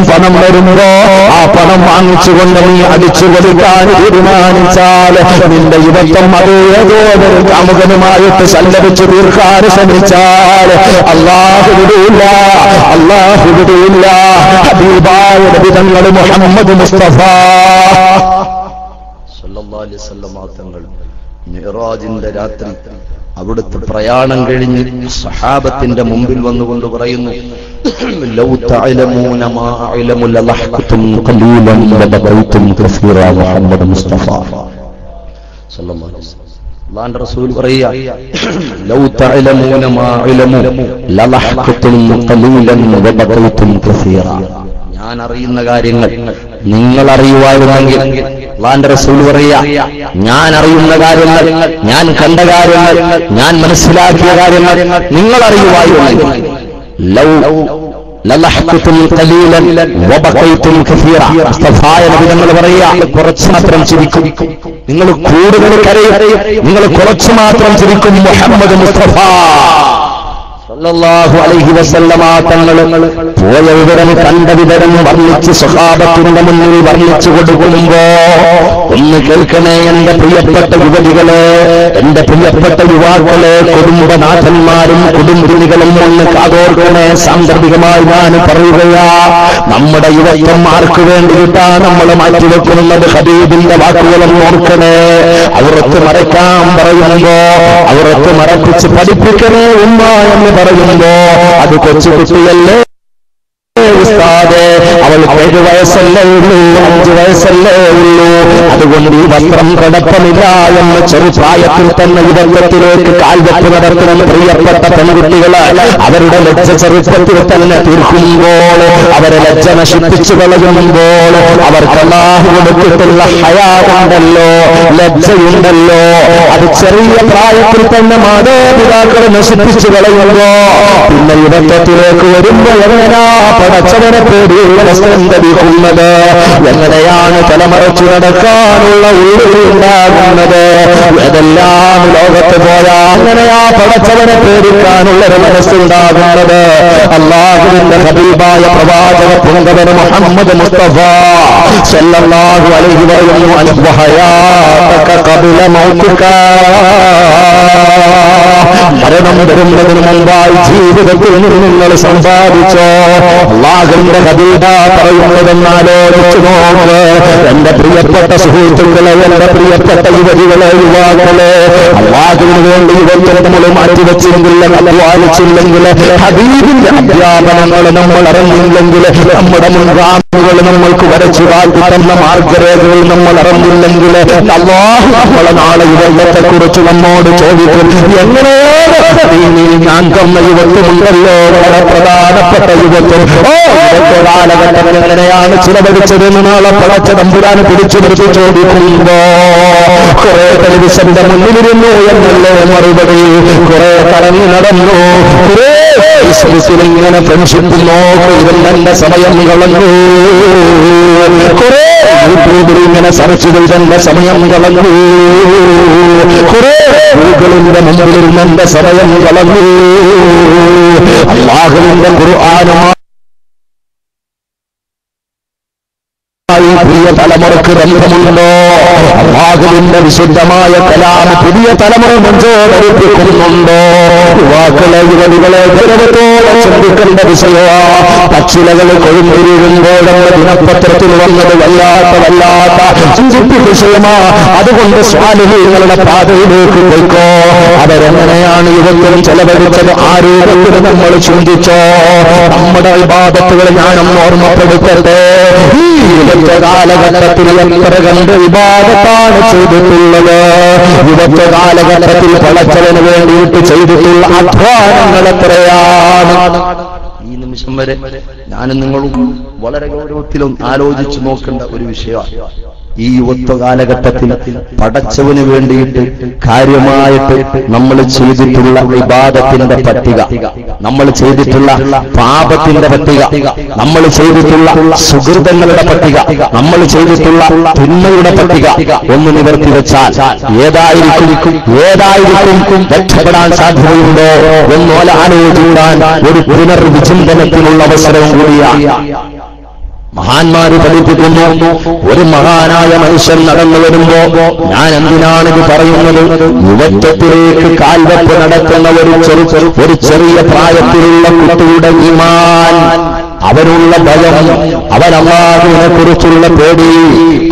പണം വരുമ്പോ ആ പണം വാങ്ങിച്ചുകൊണ്ട് നീ അടിച്ചു കൊടുക്കാൻ തീരുമാനിച്ചാൽ, നിന്റെ യുവത്വം അത് ഏതോ ഒരു കാമുകനുമായിട്ട് സല്ലപിച്ചു തീർക്കാൻ ശ്രമിച്ചാൽ അല്ലാഹുവില്ല, അല്ലാഹുവില്ല. ഹബീബായ നബിതങ്ങൾ മുഹമ്മദ് മുസ്തഫ സല്ലല്ലാഹു അലൈഹി വസല്ലം തങ്ങൾ മിഅ്റാജിന്റെ രാത്രി അവിടുത്തെ പ്രയാണം കഴിഞ്ഞ് സഹാബത്തിന്റെ മുമ്പിൽ വന്നുകൊണ്ട് പറയുന്നു, ലൗ തഅലമൂന മാ അഅലമു ലളഹഖതും ഖലീലൻ വബഖൈതും കസീറാ. മുഹമ്മദ് മുസ്തഫ സല്ലല്ലാഹു അലൈഹി വസല്ലം അല്ലാഹുവിന്റെ റസൂൽ പറയാ, ലൗ തഅലമൂന മാ അഅലമു ലളഹഖതും ഖലീലൻ വബഖൈതും കസീറാ. ഞാൻ അറിയുന്ന കാര്യങ്ങൾ നിങ്ങൾ അറിയുവായിരുന്നെങ്കിൽ, അല്ലാഹുവിന്റെ റസൂൽ പറയാ, ഞാൻ അറിയുന്ന കാര്യങ്ങൾ, ഞാൻ കണ്ട കാര്യങ്ങൾ, ഞാൻ മനസ്സിലാക്കിയ കാര്യങ്ങൾ നിങ്ങൾ അറിയുവായിരുന്നെങ്കിൽ കുറച്ചു മാത്രം ചിരിക്കും, നിങ്ങൾ കൂടുതൽ കരയും, നിങ്ങൾ കുറച്ചു മാത്രം ചിരിക്കും. മുഹമ്മദ് മുസ്തഫ സല്ലല്ലാഹു അലൈഹി വസല്ലമ തങ്ങൾ പോയ വിവരം കണ്ട വിവരം വർണ്ണിച്ച് സ്വഹാബത്തിന്റെ മുന്നിൽ വർണ്ണിച്ചു കൊടുക്കുമ്പോ ഒന്ന് കേൾക്കണേ എന്റെ പ്രിയപ്പെട്ട യുവതികളെ, എന്റെ പ്രിയപ്പെട്ട യുവാക്കളെ, കുടുംബനാഥന്മാരും കുടുംബിനികളും ഒന്ന് കാതോർക്കണേ. സാന്ദർഭികമായി ഞാൻ പറയുകയാ, നമ്മുടെ യുവത്വം ആർക്ക് വേണ്ടിയിട്ടാ നമ്മൾ മാറ്റിവെക്കുന്നത്? ഹബീബിന്റെ വാക്കുകളും ഓർക്കണേ. അവർക്ക് മറയ്ക്കാൻ പറയുമ്പോ അവർക്ക് മറപ്പിച്ച് പഠിപ്പിക്കണേ ഉമ്മ എന്ന് പറയുമ്പോ അത് കൊച്ചുകുട്ടിയല്ലേ ഉസ്താദേ, അവൾക്ക് 7 വയസ്സല്ലേ ഉള്ളൂ, 5 വയസ്സല്ലേ ഉള്ളൂ, അതുകൊണ്ട് ഈ വസ്ത്രം കടപ്പമില്ല എന്ന് ചെറുപ്രായത്തിൽ തന്നെ യുവത്വത്തിലേക്ക് കാൽവെപ്പ് നടത്തുന്ന പ്രിയപ്പെട്ട പെൺകുട്ടികള് അവരുടെ ലജ്ജ ചെറുപ്പത്തിൽ തന്നെ തീർക്കുമ്പോൾ, അവരെ ലജ്ജ നശിപ്പിച്ചു കളയുമ്പോൾ, അവർക്ക് അല്ലാഹു കൊടുത്തിട്ടുള്ള ഹയാ ഉണ്ടല്ലോ, ലജ്ജയുണ്ടല്ലോ, അത് ചെറിയ പ്രായത്തിൽ തന്നെ മാതാപിതാക്കളെ നശിപ്പിച്ചു കളയുമ്പോ പിന്നെ യുവത്വത്തിലേക്ക് വരുമ്പോ എങ്ങനെയാ പടച്ചവനെ പേടിയുള്ള വസ്ത്രം ധരിക്കുന്നത്? എങ്ങനെയാണ് തലമറച്ചു നടക്കാനുള്ള ഉള്ളിലുണ്ടാകുന്നത്? ഏതെല്ലാം ലോകത്ത് പോയാ അങ്ങനെയാ പടച്ചവനെ പേടിക്കാനുള്ളൊരു മനസ്സുണ്ടാകുന്നത്. അല്ലാഹുവിന്റെ ഹബീബായ പ്രവാചക പുങ്കവന് മുഹമ്മദ് മുസ്തഫ സല്ലല്ലാഹു അലൈഹി വസല്ലം വഹയാതക ഖബല മൗതിക, മരണം വരുന്നതിന് മുമ്പായി ജീവിതത്തിൽ നിങ്ങൾ സമ്പാദിച്ചോ. അല്ലാഹുവിന്റെ ഹബീബ പറയുന്നതെന്നാലോചിച്ചു നോക്ക്. എന്റെ പ്രിയപ്പെട്ട സുഹൃത്തുക്കളെ, എന്റെ പ്രിയപ്പെട്ട യുവതികളെ, യുവാക്കളെ, അല്ലാഹുവിന് വേണ്ടി ഇവർക്ക് നമ്മൾ മാറ്റിവെച്ചെങ്കിൽ, അധ്വാനിച്ചില്ലെങ്കിൽ, ഹബീബിന്റെ അധ്യാപനങ്ങൾ നമ്മൾ അറിഞ്ഞില്ലെങ്കിൽ, നമ്മുടെ മുൻഗാമികൾ നമ്മൾക്ക് വരച്ചു കാട്ടി തന്ന മാർഗരേഖകൾ നമ്മൾ അറിഞ്ഞില്ലെങ്കിൽ, അല്ലാഹു നമ്മളെ നാളെ യുവത്തെ കുറിച്ച് നമ്മോട് ചോദിക്കും. എങ്ങനെയോ ഞാൻ തന്ന യുവത്വമുണ്ടല്ലോ, വളരെ പ്രധാനപ്പെട്ട യുവത്വം, ഇവരുടെ കാലഘട്ടം എങ്ങനെയാണ് ചിലവഴിച്ചതെന്ന് നാളെ പടച്ച തമ്പുരാൻ പിടിച്ചു നിർത്തി ചോദിക്കുമ്പോ, കുറെ ടെലിവിഷന്റെ മുന്നിലിരുന്നു എന്നല്ലേ മറുപടി, കുറെ കറങ്ങി നടന്നു, കുറെ ഇങ്ങനെ ഫ്രണ്ട്ഷിപ്പ് നോക്കി എന്റെ സമയം കളഞ്ഞു, കുറെ യൂട്യൂബിൽ ഇങ്ങനെ സെർച്ച് ചെയ്തെന്റെ സമയം കളഞ്ഞു, കുറെ ഗൂഗിളിന്റെ മുമ്പിൽ എന്റെ സമയം കളഞ്ഞു. അല്ലാഹുവിന്റെ ഖുർആനുമായി പുതിയ തലമുറക്ക് ബന്ധമുണ്ടോ? അല്ലാഹുവിന്റെ വിശുദ്ധമായ കലാം പുതിയ തലമുറ നെഞ്ചോടടുപ്പിക്കുന്നുണ്ടോ? യുവാക്കളെ, യുവതികളെ ഗൗരവത്തോടെ ചിന്തിക്കേണ്ട വിഷയമാണ്. പച്ചിലകൾ കൊഴുന്നിരിക്കുമ്പോഴെന്ന ദിനപത്രത്തിൽ വന്നത് വല്ലാത്ത ചിന്തിപ്പ് വിഷയമാ. അതുകൊണ്ട് സ്വാലിഹീങ്ങളുടെ പാതയിലേക്ക് പോയിക്കോ. അവരെങ്ങനെയാണ് യുവത്വം ചെലവഴിച്ചത്? ആരോഗ്യത്തിന് നമ്മൾ ചിന്തിച്ചോ? നമ്മുടെ ഇബാദത്തുകൾ ഞാനൊന്ന് ഓർമ്മപ്പെടുത്തട്ടെ. ഈ കാലഘട്ടത്തിൽ എത്ര കണ്ട് വിവാദത്താണ് ചെയ്തിട്ടുള്ളത്? യുവത്വ കാലഘട്ടത്തിൽ പടച്ചവന് വേണ്ടിയിട്ട് ചെയ്തിട്ടുള്ള അധ്വാനങ്ങൾ എത്രയാണ്? ഈ നിമിഷം വരെ ഞാനും നിങ്ങളും വളരെ ഗൗരവത്തിലും ആലോചിച്ചു നോക്കേണ്ട ഒരു വിഷയമാണ്. ഈ യുവത്വ കാലഘട്ടത്തിൽ പടച്ചവന് വേണ്ടിയിട്ട് കാര്യമായിട്ട് നമ്മൾ ചെയ്തിട്ടുള്ള ഇബാദത്തിന്റെ പട്ടിക, നമ്മൾ ചെയ്തിട്ടുള്ള പാപത്തിന്റെ പട്ടിക, നമ്മൾ ചെയ്തിട്ടുള്ള സുഹൃതങ്ങളുടെ പട്ടിക, നമ്മൾ ചെയ്തിട്ടുള്ള തിന്മയുടെ പട്ടിക ഒന്ന് നിവർത്തി വെച്ചാൽ ഏതായിരിക്കും രക്ഷപ്പെടാൻ സാധ്യതയുണ്ടോ എന്നോല ആലോചിക്കാൻ ഒരു പുനർവിചിന്തനത്തിനുള്ള അവസരവും കൂടിയാണ്. മഹാന്മാര് പഠിപ്പിക്കുന്നു, ഒരു മഹാനായ മനുഷ്യൻ നടന്നു വരുമ്പോ, ഞാൻ എന്തിനാണിത് പറയുന്നത്? യുവത്വത്തിലേക്ക് കാൽവെപ്പ് നടത്തുന്ന ഒരു ചെറിയ പ്രായത്തിലുള്ള കുട്ടിയുടെ ഈമാൻ, അവനുള്ള ഭയം, അവൻ അല്ലാഹുവിനെ കുറിച്ചുള്ള പേടി,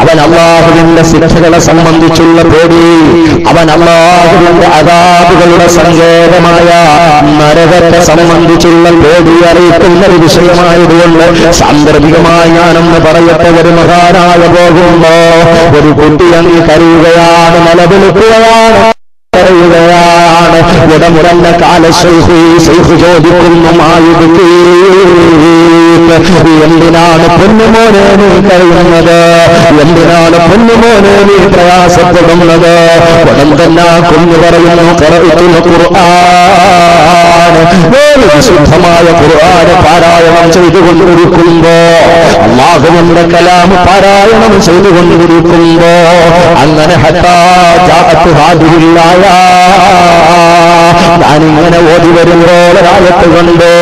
അവൻ അല്ലാഹുവിന്റെ ശിക്ഷകളെ സംബന്ധിച്ചുള്ള പേടി, അവൻ അല്ലാഹുവിന്റെ അദാബുകളുടെ സങ്കേതമായ നരകത്തെ സംബന്ധിച്ചുള്ള പേടി അറിയിക്കുന്ന ഒരു വിഷയമായതുകൊണ്ട് സാന്ദർഭികമായി ഞാനൊന്ന് പറയട്ടെ. ഒരു മഹാനായ പോകുമ്പോ ഒരു കുട്ടി അങ്ങ് കരയുകയാണ്, നിലവിളിക്കുകയാണ്, പറയുകയാണ്. ഉടമുടന്ന കാലശൈഹി ചോദിക്കുന്നു, എന്തിനാണ് പൊന്നുമോനെ നീ കരയുന്നത്? എന്തിനാണ് പൊന്നുമോനെ നീ പ്രയാസപ്പെടുന്നത്? ഉടൻ തന്നെ കുഞ്ഞു പറയുന്നു, വിശുദ്ധമായ ഖുർആൻ പാരായണം ചെയ്തുകൊണ്ടിരിക്കുമ്പോ, അല്ലാഹുവിന്റെ കലാം പാരായണം ചെയ്തുകൊണ്ടിരിക്കുമ്പോ, അങ്ങനെ ഞാനിങ്ങനെ ഓടി വരുമ്പോൾ ഒരായത്ത് കണ്ടോ.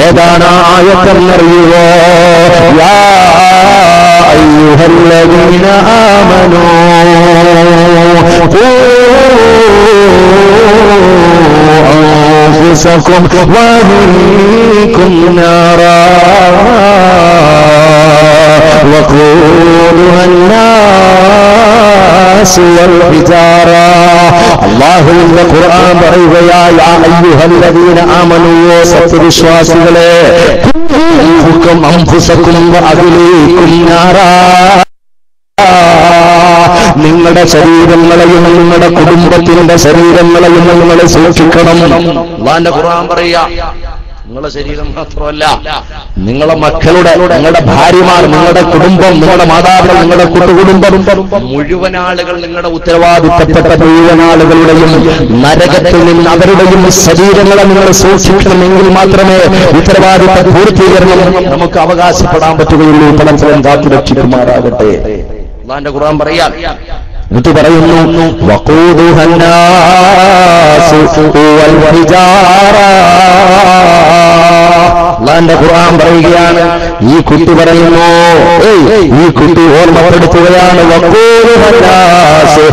ഏതാണ് ആയത്തെന്നറിയുവോ? യാ അയ്യുഹല്ലദീന ആമനൂ അൻഫുസകും വഅഹ്ലീകും നാറാ വഖൂലുഹാ الناس والحجارة. അല്ലാഹുവിന്റെ ഖുർആൻ പറയുകയായ അയ്യുഹല്ലദീന ആമനൂ, സത്യവിശ്വാസികളെ, അൻഫുസകും വഅഹ്ലീകും നാറാ, നിങ്ങളുടെ ശരീരങ്ങളെയും നിങ്ങളുടെ കുടുംബത്തിന്റെ ശരീരങ്ങളെയും നിങ്ങൾ സൂക്ഷിക്കണം. അല്ലാഹുവിന്റെ ഖുർആൻ പറയാ, നിങ്ങളുടെ ശരീരം മാത്രമല്ല, നിങ്ങളുടെ മക്കളുടെ, നിങ്ങളുടെ ഭാര്യമാർ, നിങ്ങളുടെ കുടുംബം, നിങ്ങളുടെ മാതാപിതാക്കൾ, നിങ്ങളുടെ കുടുംബം, മുഴുവൻ ആളുകൾ, നിങ്ങളുടെ ഉത്തരവാദിത്തപ്പെട്ട മുഴുവൻ ആളുകളുടെയും നരകത്തിൽ നിന്ന് അവരുടെയും ശരീരങ്ങളെ നിങ്ങൾ സൂക്ഷിക്കണമെങ്കിൽ മാത്രമേ ഉത്തരവാദിത്ത പൂർത്തീകരണം നമുക്ക് അവകാശപ്പെടാൻ പറ്റുകയുള്ളൂ. പടച്ചവൻ കാത്തുരക്ഷിക്കുമാറാകട്ടെ. അല്ലാഹുവിന്റെ ഖുർആൻ പറയാം, എന്നിട്ട് പറയുന്നു വഖൂദുഹന്നാസു വൽ ഹിജാറ. അല്ലാഹുവിന്റെ ഖുർആൻ പറയുകയാണ്, ഈ കുട്ടി പറയുന്നു, ഈ കുട്ടി ഓർമ്മപ്പെടുത്തുകയാണ്, വഖൂദുഹന്നാസു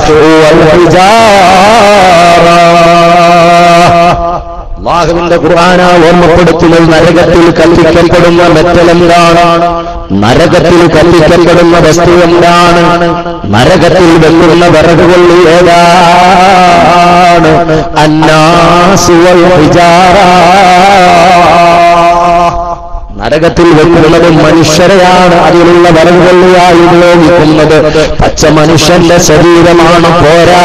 വൽ ഹിജാറ. അല്ലാഹുവിന്റെ ഖുർആന ഓർമ്മപ്പെടുത്തുന്നത് നരകത്തിൽ കത്തിക്കപ്പെടുന്ന മെറ്റലെന്താണ്, നരകത്തിൽ കത്തിക്കപ്പെടുന്ന വസ്തു എന്താണ്, നരകത്തിൽ വെക്കുന്ന വിറകുകൊള്ളി ഏതാണ്? അന്നാസു വൽ ഹിജാറ. നരകത്തിൽ വെക്കുന്നത് മനുഷ്യരെയാണ് അതിലുള്ള വിറകുകൊള്ളിയായി ഉപയോഗിക്കുന്നത്. പച്ച മനുഷ്യന്റെ ശരീരമാണ് പോരാ,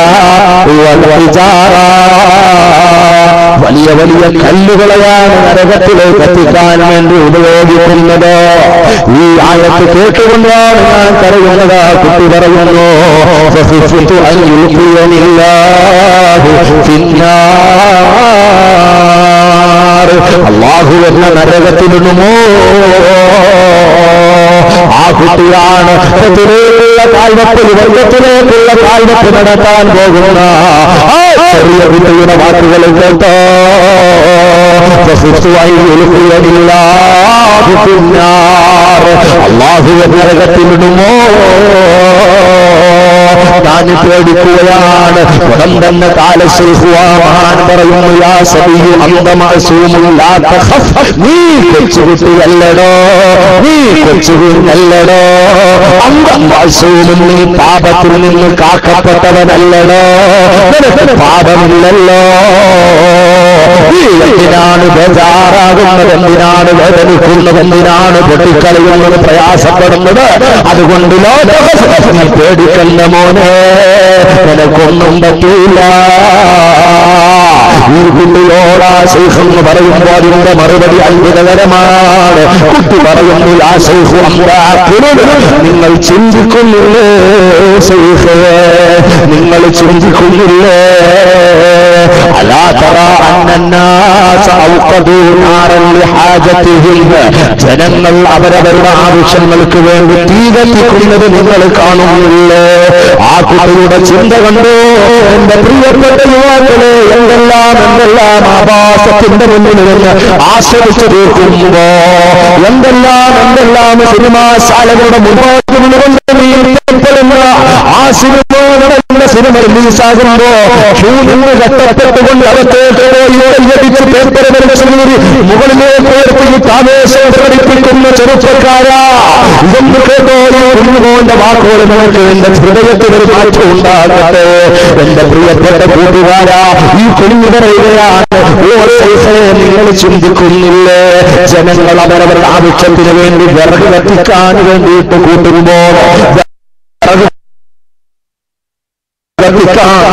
വൽ ഹിജാറ. വലിയ വലിയ കല്ലുകളെയാണ് നരകത്തിലേക്ക് എത്തിക്കാൻ വേണ്ടി ഉപയോഗിക്കുന്നത്. ഈ ആയത്ത് കേട്ടുകൊണ്ടാണ് ഞാൻ പറയുന്നത്. കുട്ടി പറയുന്നു, അല്ലാഹു എന്ന നരകത്തിലിടുമോ? ആ കുട്ടിയാണ് ഇതിലേക്കുള്ള താഴ്വത്തിൽ, വെള്ളത്തിലേക്കുള്ള താഴ്വത്ത് നടത്താൻ പോകുന്ന ചെറിയ കുട്ടിയുടെ വാക്കുകൾ കേട്ടോ. അല്ലാഹു നരകത്തിലിടുമോ? ഞാൻ പേടിക്കുകയാണ്. ഉടൻ തന്നെ കാലശൈഖുവാൻ പറയുന്നു, യാ സബിയ്യു അന്ത മഅസൂമുൻ ലാ തഖഫ്. നീ കൊച്ചുകുട്ടിയല്ലടോ, നീ കൊച്ചുകുഞ്ഞല്ലടോ. അന്ത മഅസൂമുൻ, നീ പാപത്തിൽ നിന്ന് കാക്കപ്പെട്ടവനല്ലടോ, നിനക്ക് പാപമില്ലല്ലോ. എന്തിനാണ് ബേജാറാകുന്നത്, എന്തിനാണ് വേദനിക്കുന്നത്, എന്തിനാണ് പൊട്ടിക്കളയുന്നത്, പ്രയാസപ്പെടുന്നത്? അതുകൊണ്ട് നീ പേടിക്കണ്ട മോനെ, നിനക്കൊന്നും പറ്റില്ല. ഈ കുട്ടിയോട് ആ ശൈഖ് എന്ന് പറയുമ്പോൾ അതിന്റെ മറുപടി അത്ഭുതകരമാണ്. കുട്ടി പറയുന്നു, ആ ശൈഖ് നിങ്ങൾ ചിന്തിക്കുന്നില്ലേ ശൈഖേ, നിങ്ങൾ ചിന്തിക്കുന്നില്ലേ? അലാ തറാ അന്നന്നാസ ഔഖദൂ നാറൻ ലിഹാജതിഹിം. ജനങ്ങൾ അവരവരുടെ ആവശ്യങ്ങൾക്ക് വേണ്ടി തീ കത്തിക്കുന്നത് നിങ്ങൾ കാണുന്നില്ലേ? ആ കുട്ടിയുടെ ചിന്ത കണ്ടോ? എന്റെ പ്രിയപ്പെട്ട യുവാക്കളെ, എന്തെല്ലാം ആഭാസത്തിന്റെ മുന്നിൽ നിന്ന് ആശ്രയിച്ചു തീർക്കുമ്പോ, എന്തെല്ലാം സിനിമാശാലകളുടെ മുന്നോട്ട് നിന്നുകൊണ്ട് ആ സിനിമ നടന്ന സിനിമ റിലീസാകുമ്പോ നിന്ന് കഷ്ടപ്പെട്ടുകൊണ്ട് അകത്തേക്ക് പോയി പേപ്പർ മുകളിലേക്ക് ആവേശം പ്രകടിപ്പിക്കുന്ന ചെറുപ്പക്കാരാ, ഇതൊന്ന് കേട്ടോ. കുഞ്ഞുമോന്റെ വാക്കോട് നമുക്ക് എന്റെ ഹൃദയത്തിൽ ഒരു മാറ്റം ഉണ്ടാകട്ടെ. എന്റെ പ്രിയപ്പെട്ട കൂട്ടുകാരാ, ഈ കുഞ്ഞു പറയുകയാണ്, നിങ്ങൾ ചിന്തിക്കുന്നില്ലേ? ജനങ്ങൾ അവരവരുടെ ആവശ്യത്തിന് വേണ്ടി വിറക് കത്തിക്കാൻ വേണ്ടിയിട്ട് കൂട്ടുമ്പോൾ,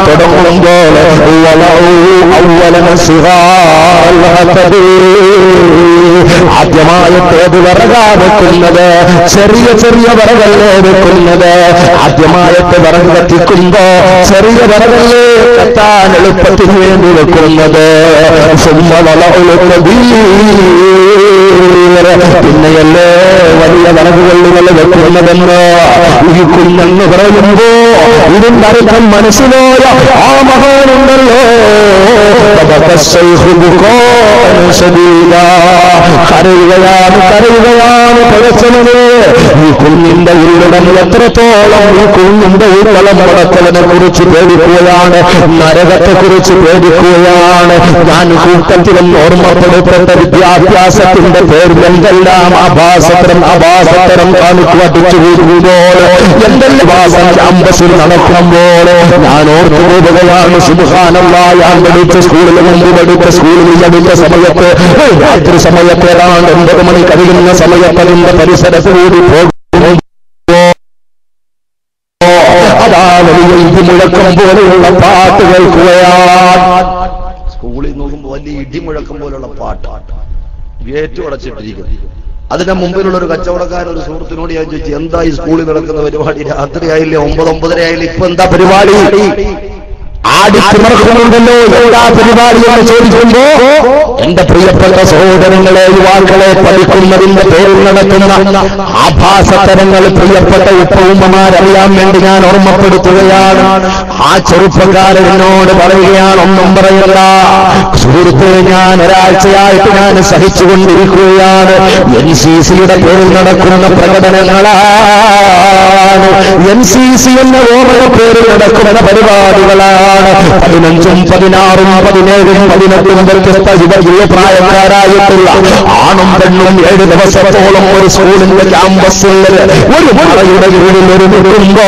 തുടങ്ങുമ്പോൾ ആദ്യമായിട്ടേത് വിറകാ വെക്കുന്നത്, ചെറിയ ചെറിയ വിറകല്ലേ വെക്കുന്നത്. ആദ്യമായിട്ട് വിറക് കത്തിക്കുമ്പോ ചെറിയ വിറകല്ലേ കത്താൻ എളുപ്പത്തിന് വേണ്ടി വെക്കുന്നത്. പിന്നെയല്ലേ വലിയ വിറകുകൊള്ളുകൾ വെക്കുന്നതെന്ന് ഈ കുഞ്ഞെന്ന് പറയുമ്പോ ഇതിന്റെ അർത്ഥം മനസ്സിലായ ആ മഹാനുണ്ടല്ലോ, കരയുകയാണ് പഴച്ചവന്. ഈ കുഞ്ഞിന്റെ ഉള്ളിടം എത്രത്തോളം ഈ കുഞ്ഞിന്റെ ഉള്ളളം പടച്ചവനെ കുറിച്ച് പേടിക്കുകയാണ്, നരകത്തെ കുറിച്ച് പേടിക്കുകയാണ്. ഞാൻ കൂട്ടത്തിലും ഓർമ്മപ്പെടുത്തപ്പെട്ട വിദ്യാഭ്യാസത്തിന്റെ പേരിൽ എന്തെല്ലാം അഭാസത്തരം കാണിച്ചു കൂടുമ്പോൾ, എന്തെല്ലാം ക്യാമ്പസിൽ നടക്കുമ്പോൾ ഞാൻ ഓർത്തു പോവുകയാണ്. സുബ്ഹാനല്ലാഹ്, ഞാൻ പഠിച്ച സ്കൂളിൽ മുമ്പ് പഠിച്ച സ്കൂളിൽ പഠിച്ച സമയത്ത് രാത്രി സമയത്ത് ഏതാണ്ട് 9 മണി കഴിയുന്ന സമയത്ത് അതിന്റെ പരിസരത്ത് കൂടി പോകുമ്പോൾ അതാ വലിയ ഇടിമുഴക്കം പോലെയുള്ള പാട്ട് കേൾക്കുകയാണ്. സ്കൂളിൽ നോക്കുമ്പോൾ വലിയ ഇടിമുഴക്കം പോലുള്ള പാട്ട് ഗേറ്റ് അടച്ചിട്ടിരിക്കുന്നു. അതിന്റെ മുമ്പിലുള്ള ഒരു കച്ചവടക്കാരൻ ഒരു സുഹൃത്തിനോട് ഞാൻ ചോദിച്ചു, എന്താ ഈ സ്കൂളിൽ നടക്കുന്ന പരിപാടി? രാത്രിയായില്ലേ, 9-9:30 ആയില്ലേ, ഇപ്പൊ എന്താ പരിപാടി? ആടിത്തിമർക്കുന്നുണ്ടല്ലോ, എന്താ പരിപാടി എന്ന് ചോദിക്കുമ്പോ എന്റെ പ്രിയപ്പെട്ട സഹോദരങ്ങളെ, യുവാക്കളെ, പഠിക്കുന്നതിന്റെ പേരിൽ നടക്കുന്ന ആഭാസത്തരങ്ങൾ പ്രിയപ്പെട്ട ഉപ്പുമ്മമാരറിയാൻ വേണ്ടി ഞാൻ ഓർമ്മപ്പെടുത്തുകയാണ്. ആ ചെറുപ്പക്കാരനോട് പറയുകയാണ്, ഒന്നും പറയണ്ട സുഹൃത്തെ, ഞാൻ ഒരാഴ്ചയായിട്ട് ഞാൻ സഹിച്ചുകൊണ്ടിരിക്കുകയാണ്. NCCയുടെ പേരിൽ നടക്കുന്ന പ്രകടനങ്ങളാണ്, NCC എന്ന ഓരോ പേരിൽ നടക്കുന്ന പരിപാടികളാണ്. 15, 16, 17, 18 വ്യത്യസ്ത യുവപ്രായക്കാരായിട്ടുള്ള ആണും പെണ്ണും 7 ദിവസത്തോളം ഒരു സ്കൂളിന്റെ ക്യാമ്പസിൽ ഒരു മുറയുടെ കീഴിൽ ഒരുമിടുമ്പോ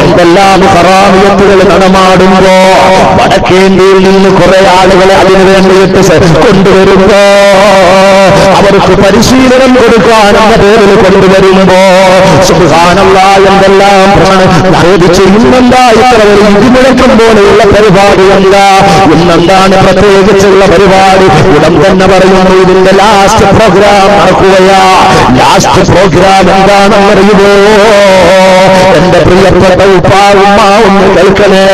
എന്തെല്ലാം ഹറാമിയത്തുകൾ നടമാടുമ്പോ വടക്കേന്ത്യയിൽ നിന്ന് കുറെ ആളുകളെ അതിനു വേണ്ടിയിട്ട് കൊണ്ടുവരുമ്പോ അവർക്ക് പരിശീലനം കൊടുക്കാനെന്ന പേരിൽ കൊണ്ടുവരുമ്പോ സുബ്ഹാനല്ലാഹ് എന്തെല്ലാം ചോദിച്ചു, ഇന്നെന്താ ഇത്ര ഒരു ഇടിമുഴക്കം പോലെയുള്ള പരിപാടി എന്താ, ഇന്നെന്താണ് പ്രത്യേകിച്ചുള്ള പരിപാടി? ഉടൻ തന്നെ പറയുന്നു, ഇതിന്റെ ലാസ്റ്റ് പ്രോഗ്രാം നടക്കുകയാ. ലാസ്റ്റ് പ്രോഗ്രാം എന്താണെന്നറിയുമോ? എന്റെ പ്രിയപ്പെട്ട ഉമ്മ ഒന്ന് കേൾക്കണേ,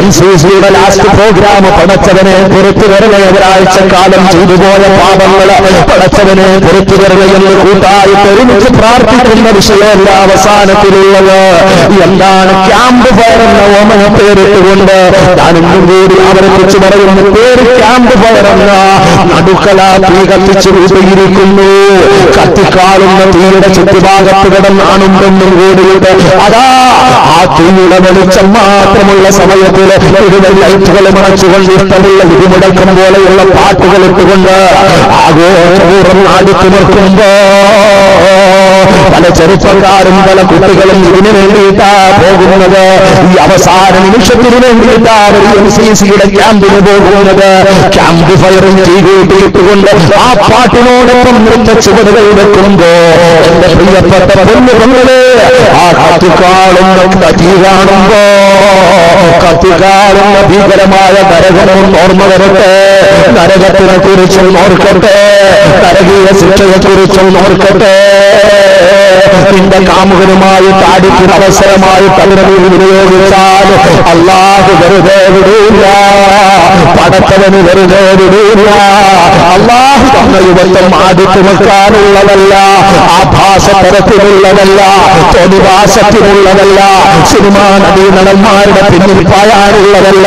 NCCയുടെ ലാസ്റ്റ് പ്രോഗ്രാം പടച്ചവനെ പുറത്തു വരണേ, ഒരാഴ്ചക്കാലം ചെയ്തുപോയ പാപങ്ങള് പടച്ചവനെ പുറത്തു വരണേ എന്ന് കൂട്ടായിട്ട് ഒരുമിച്ച് പ്രാർത്ഥിക്കുന്ന വിഷയമല്ല അവസാനത്തിലുള്ളത്. എന്താണ്? ക്യാമ്പ് ഫയർ എന്ന ഓമന പേരിട്ടുകൊണ്ട് ഞാനിന്നും കൂടി അവരെ കുറിച്ച് പറയുന്ന പേര് ക്യാമ്പ് ഫയർ എന്ന നടുക്കല തീ കത്തിച്ച് രൂപീകരിക്കുന്നു. കത്തിക്കാളുന്ന തീയുടെ ചുറ്റുഭാഗത്ത് കിടന്നാണുണ്ടെന്നും കൂടിയിട്ട് അതാ ആ തീയുടെ വെളിച്ചം മാത്രമുള്ള സമയത്തിൽ ലൈറ്റുകൾ മറച്ചുകൊണ്ട് ഇഷ്ടമുള്ള ഇടിമുടക്കം പോലെയുള്ള പാട്ടുകൾ ഇട്ടുകൊണ്ട് ആഘോഷപൂർവ്വം ആടിത്തു നിൽക്കുമ്പോ പല ചെറുപ്പക്കാരും പല കുട്ടികളും ഇതിനു വേണ്ടിയിട്ടാ പോകുന്നത്. ഈ അവസാന നിമിഷത്തിന് വേണ്ടിയിട്ടാ NCCയുടെ ക്യാമ്പിന് പോകുന്നത്. ക്യാമ്പ് ഫയറും ചെയ്തിട്ടുകൊണ്ട് ആ പാട്ടിനോടൊപ്പം നൃത്ത ചുവടുകൾ വെക്കുമ്പോ എന്റെ പ്രിയപ്പെട്ട പൊന്നുകളെ, ആ കത്തിക്കാളുന്ന തീ കാണുമ്പോ കത്തിക്കാളുന്ന ഭീകരമായ നരകവും ഓർമ്മ വരട്ടെ. നരകത്തിനെ കുറിച്ചും ഓർക്കട്ടെ, നരകീയ ശിക്ഷയെ കുറിച്ചും ഓർക്കട്ടെ. നിന്റെ കാമുകനുമായി താടിക്കുന്ന അവസരമായി അതിനെ വിനിയോഗിച്ചാൽ അല്ലാഹു വെറുതെ വിടൂല്ല, പടച്ചവന് വെറുതെ വിടൂല്ല. അല്ലാഹു തന്ന യുവത്വം ആടിച്ചു വെക്കാനുള്ളതല്ല, ആഭാസതരത്തിലുള്ളതല്ല, തോന്നിവാസത്തിനുള്ളതല്ല, സിനിമാ നടീനടന്മാരുടെ പിന്നിൽ പായാനുള്ളതല്ല,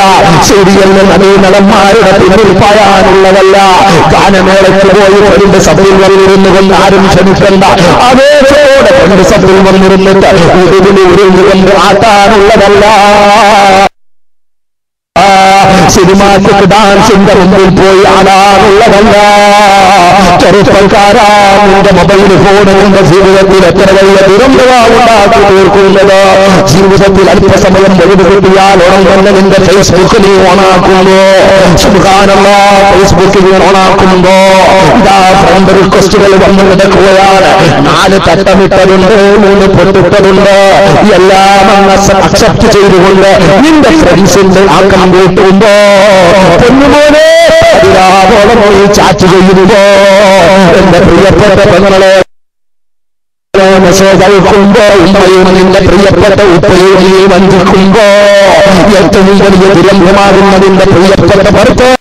സീരിയലിലെ നടീനടന്മാരുടെ പിന്നിൽ പായാനുള്ളതല്ല. ഗാനമേളയ്ക്ക് പോയി ഒരു സഭയിൽ വന്നിരുന്നു കൊണ്ട് ആരും ക്ഷമിക്കണ്ട, അതേപോലെ രണ്ട് സഭയിൽ വന്നിരുന്നിട്ട് ഉരുകൊണ്ട് ആട്ടാനുള്ളതല്ല. സിനിമാറ്റിക് ഡാൻസിന്റെ മുമ്പിൽ പോയി ആടാനുള്ളതല്ല. ചെറുപ്പക്കാരാ, നിന്റെ മൊബൈൽ ഫോൺ നിന്റെ ജീവിതത്തിൽ എത്ര വലിയ ദുരന്തമാണ്ടാക്കി തീർക്കുന്നത്. ജീവിതത്തിൽ അല്പസമയം ഒഴിവ് കിട്ടിയാൽ ഉടൻ തന്നെ നിന്റെ ഫേസ്ബുക്ക് നീ ഓണാക്കുന്നു. സുബ്ഹാനല്ലാഹ്, ഫേസ്ബുക്ക് നീ ഓണാക്കുമ്പോ ഇതാ ഫ്രണ്ട് റിക്വസ്റ്റുകൾ വന്നു കിടക്കുകയാണ്. 4 തട്ടമിട്ടതുണ്ട്, 3 പൊട്ടിട്ടതുണ്ട്. എല്ലാം അക്സെപ്റ്റ് ചെയ്തുകൊണ്ട് നിന്റെ ഫ്രണ്ട്സിന്റെ ആക്കം കൂട്ടുമ്പോ പൊന്നുപോലെ അതിരാവോളം പോയി ചാറ്റ് ചെയ്യുമ്പോ എന്റെ പ്രിയപ്പെട്ട പെങ്ങളെ കഴിക്കുമ്പോ ഉമ്മയും നിന്റെ പ്രിയപ്പെട്ട ഉപ്പയും നീ വഞ്ചിക്കുമ്പോ ഏറ്റവും വലിയ ദുരന്തമാകുന്നതിന്റെ പ്രിയപ്പെട്ട ഭർത്താവ്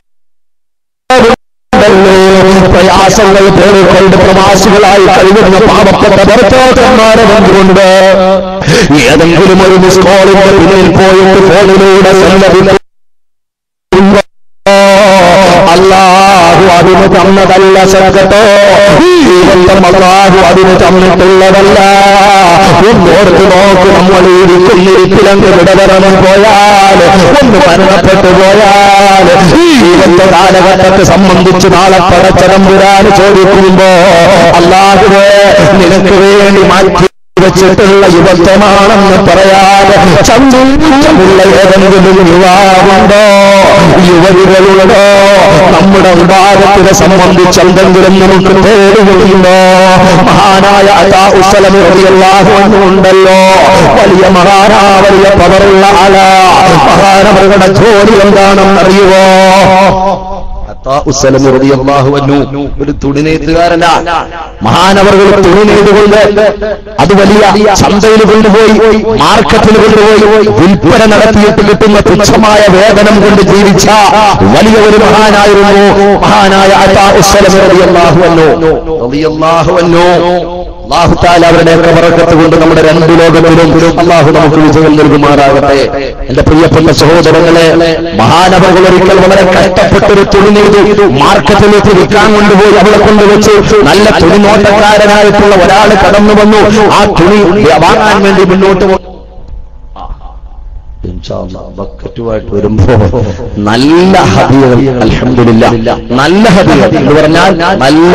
പ്രയാസങ്ങൾ പേറുകൊണ്ട് പ്രവാസികളായി കഴിയുന്ന പാവപ്പെട്ട ഭർത്താക്കന്മാരെ വന്നുകൊണ്ട് ഏതെങ്കിലും ഒരു മിസ് കോളിന്റെ പിന്നിൽ പോയിട്ട് ഫോണിലൂടെ അല്ലാഹു അതിന് തന്നതല്ല സകട്ടോ. ഈ ബന്ധം അല്ലാഹു അതിന് തന്നിട്ടുള്ളതല്ല. ഒന്നോർത്ത് നോക്ക്, നമ്മൾ ഇരിക്കുന്നിരിപ്പിലങ്ങ് വിടവരണം പോയാൽ, ഒന്ന് മരണപ്പെട്ടു പോയാൽ ഈ കാലഘട്ടത്തെ സംബന്ധിച്ച് നാളെ പടച്ചതമ്പുരാൻ ചോദിക്കുമ്പോ അല്ലാഹുവേ നിനക്ക് വേണ്ടി മാറ്റി വെച്ചിട്ടുള്ള യുവത്വമാണെന്ന് പറയാതെ ചന്ദ്രമുള്ള ഏതെങ്കിലും യുവാവുണ്ടോ, യുവതികളുണ്ടോ? നമ്മുടെ വിഭാഗത്തിനെ സംബന്ധിച്ച് എന്തെങ്കിലും നമുക്ക് പേരുകളുണ്ടോ? മഹാനായ അതാഉസ്സലമി റളിയല്ലാഹു അൻഹു ഉണ്ടല്ലോ, വലിയ മഹാനാ, വലിയ പവറുള്ള ആളാ. മഹാനവരുടെ ജോലി എന്താണെന്നറിയുവോ? ഒരു തുണിനെയ്ത്തുകാരനാ. മഹാനവറുകൾ തുണി നെയ്തുകൊണ്ട് അത് വലിയ ചന്തയിൽ കൊണ്ടുപോയി, മാർക്കറ്റിൽ കൊണ്ടുപോയി വിൽപ്പന നടത്തിയിട്ട് കിട്ടുന്ന തുച്ഛമായ വേതനം കൊണ്ട് ജീവിച്ച വലിയ ഒരു മഹാനായിരുന്നു മഹാനായ അല്ലാഹു തആല അവരുടെയൊക്കെ ബറക്കത്ത് കൊണ്ട് നമ്മുടെ രണ്ട് ലോകത്തിലും അല്ലാഹു നമുക്ക് വിജയം നൽകുമാറാകട്ടെ. എന്റെ പ്രിയപ്പെട്ട സഹോദരങ്ങളെ, മഹാനവറുകൾ ഒരിക്കൽ വളരെ കഷ്ടപ്പെട്ടൊരു തുണി നെയ്തു മാർക്കറ്റിലേക്ക് വിൽക്കാൻ കൊണ്ടുപോയി അവിടെ കൊണ്ടുവച്ച് നല്ല തുണിനോട്ടക്കാരനായിട്ടുള്ള ഒരാൾ കടന്നു വന്നു. ആ തുണി വാങ്ങാൻ വേണ്ടി മുന്നോട്ട് ബക്കറ്റുമായിട്ട് വരുമ്പോ നല്ല ഹദിയകൾ, അൽഹംദുലില്ലാഹ്, നല്ല ഹദിയകൾ എന്ന് പറഞ്ഞാൽ നല്ല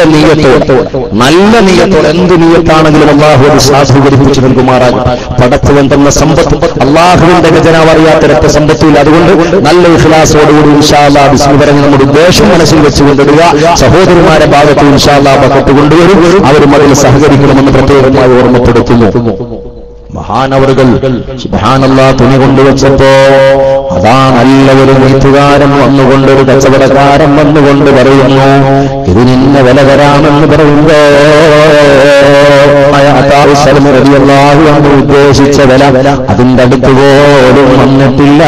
നീയത്തോടെ എന്ത് നീയത്താണെങ്കിലും അല്ലാഹു അത് സാധൂകരിപ്പിച്ചു നൽകുമാറാകും. പടച്ചവൻ തന്ന സമ്പത്ത് അല്ലാഹുവിന്റെ ഖജനാവ് അറിയാത്ത രക്തസമ്പത്തില്ല. അതുകൊണ്ട് നല്ല ഇഖ്ലാസോടുകൂടി ഇൻഷാ അല്ലാഹ് ബിസ്മില്ലാഹ് പറഞ്ഞ് നമ്മുടെ ഉദ്ദേശം മനസ്സിൽ വെച്ചുകൊണ്ടിടുക. സഹോദരന്മാരെ ഭാഗത്ത് ഇൻഷാ അല്ലാഹ് ബക്കറ്റ് കൊണ്ടുവരും, അവരും അതിൽ സഹകരിക്കണമെന്ന് പ്രത്യേകമായി ഓർമ്മപ്പെടുത്തുന്നു. മഹാനവറുകൾ സുബ്ഹാനല്ലാഹ് തുണി കൊണ്ടുവച്ചപ്പോ അതാ നല്ല ഒരു നെയ്ത്തുകാരൻ വന്നുകൊണ്ട്, ഒരു കച്ചവടക്കാരൻ വന്നുകൊണ്ട് പറയുന്നു, ഇത് നിന്ന വില തരാമെന്ന് പറയുമ്പോ ഉദ്ദേശിച്ച വില അതിന്റെ അടുത്ത് പോലും വന്നിട്ടില്ല.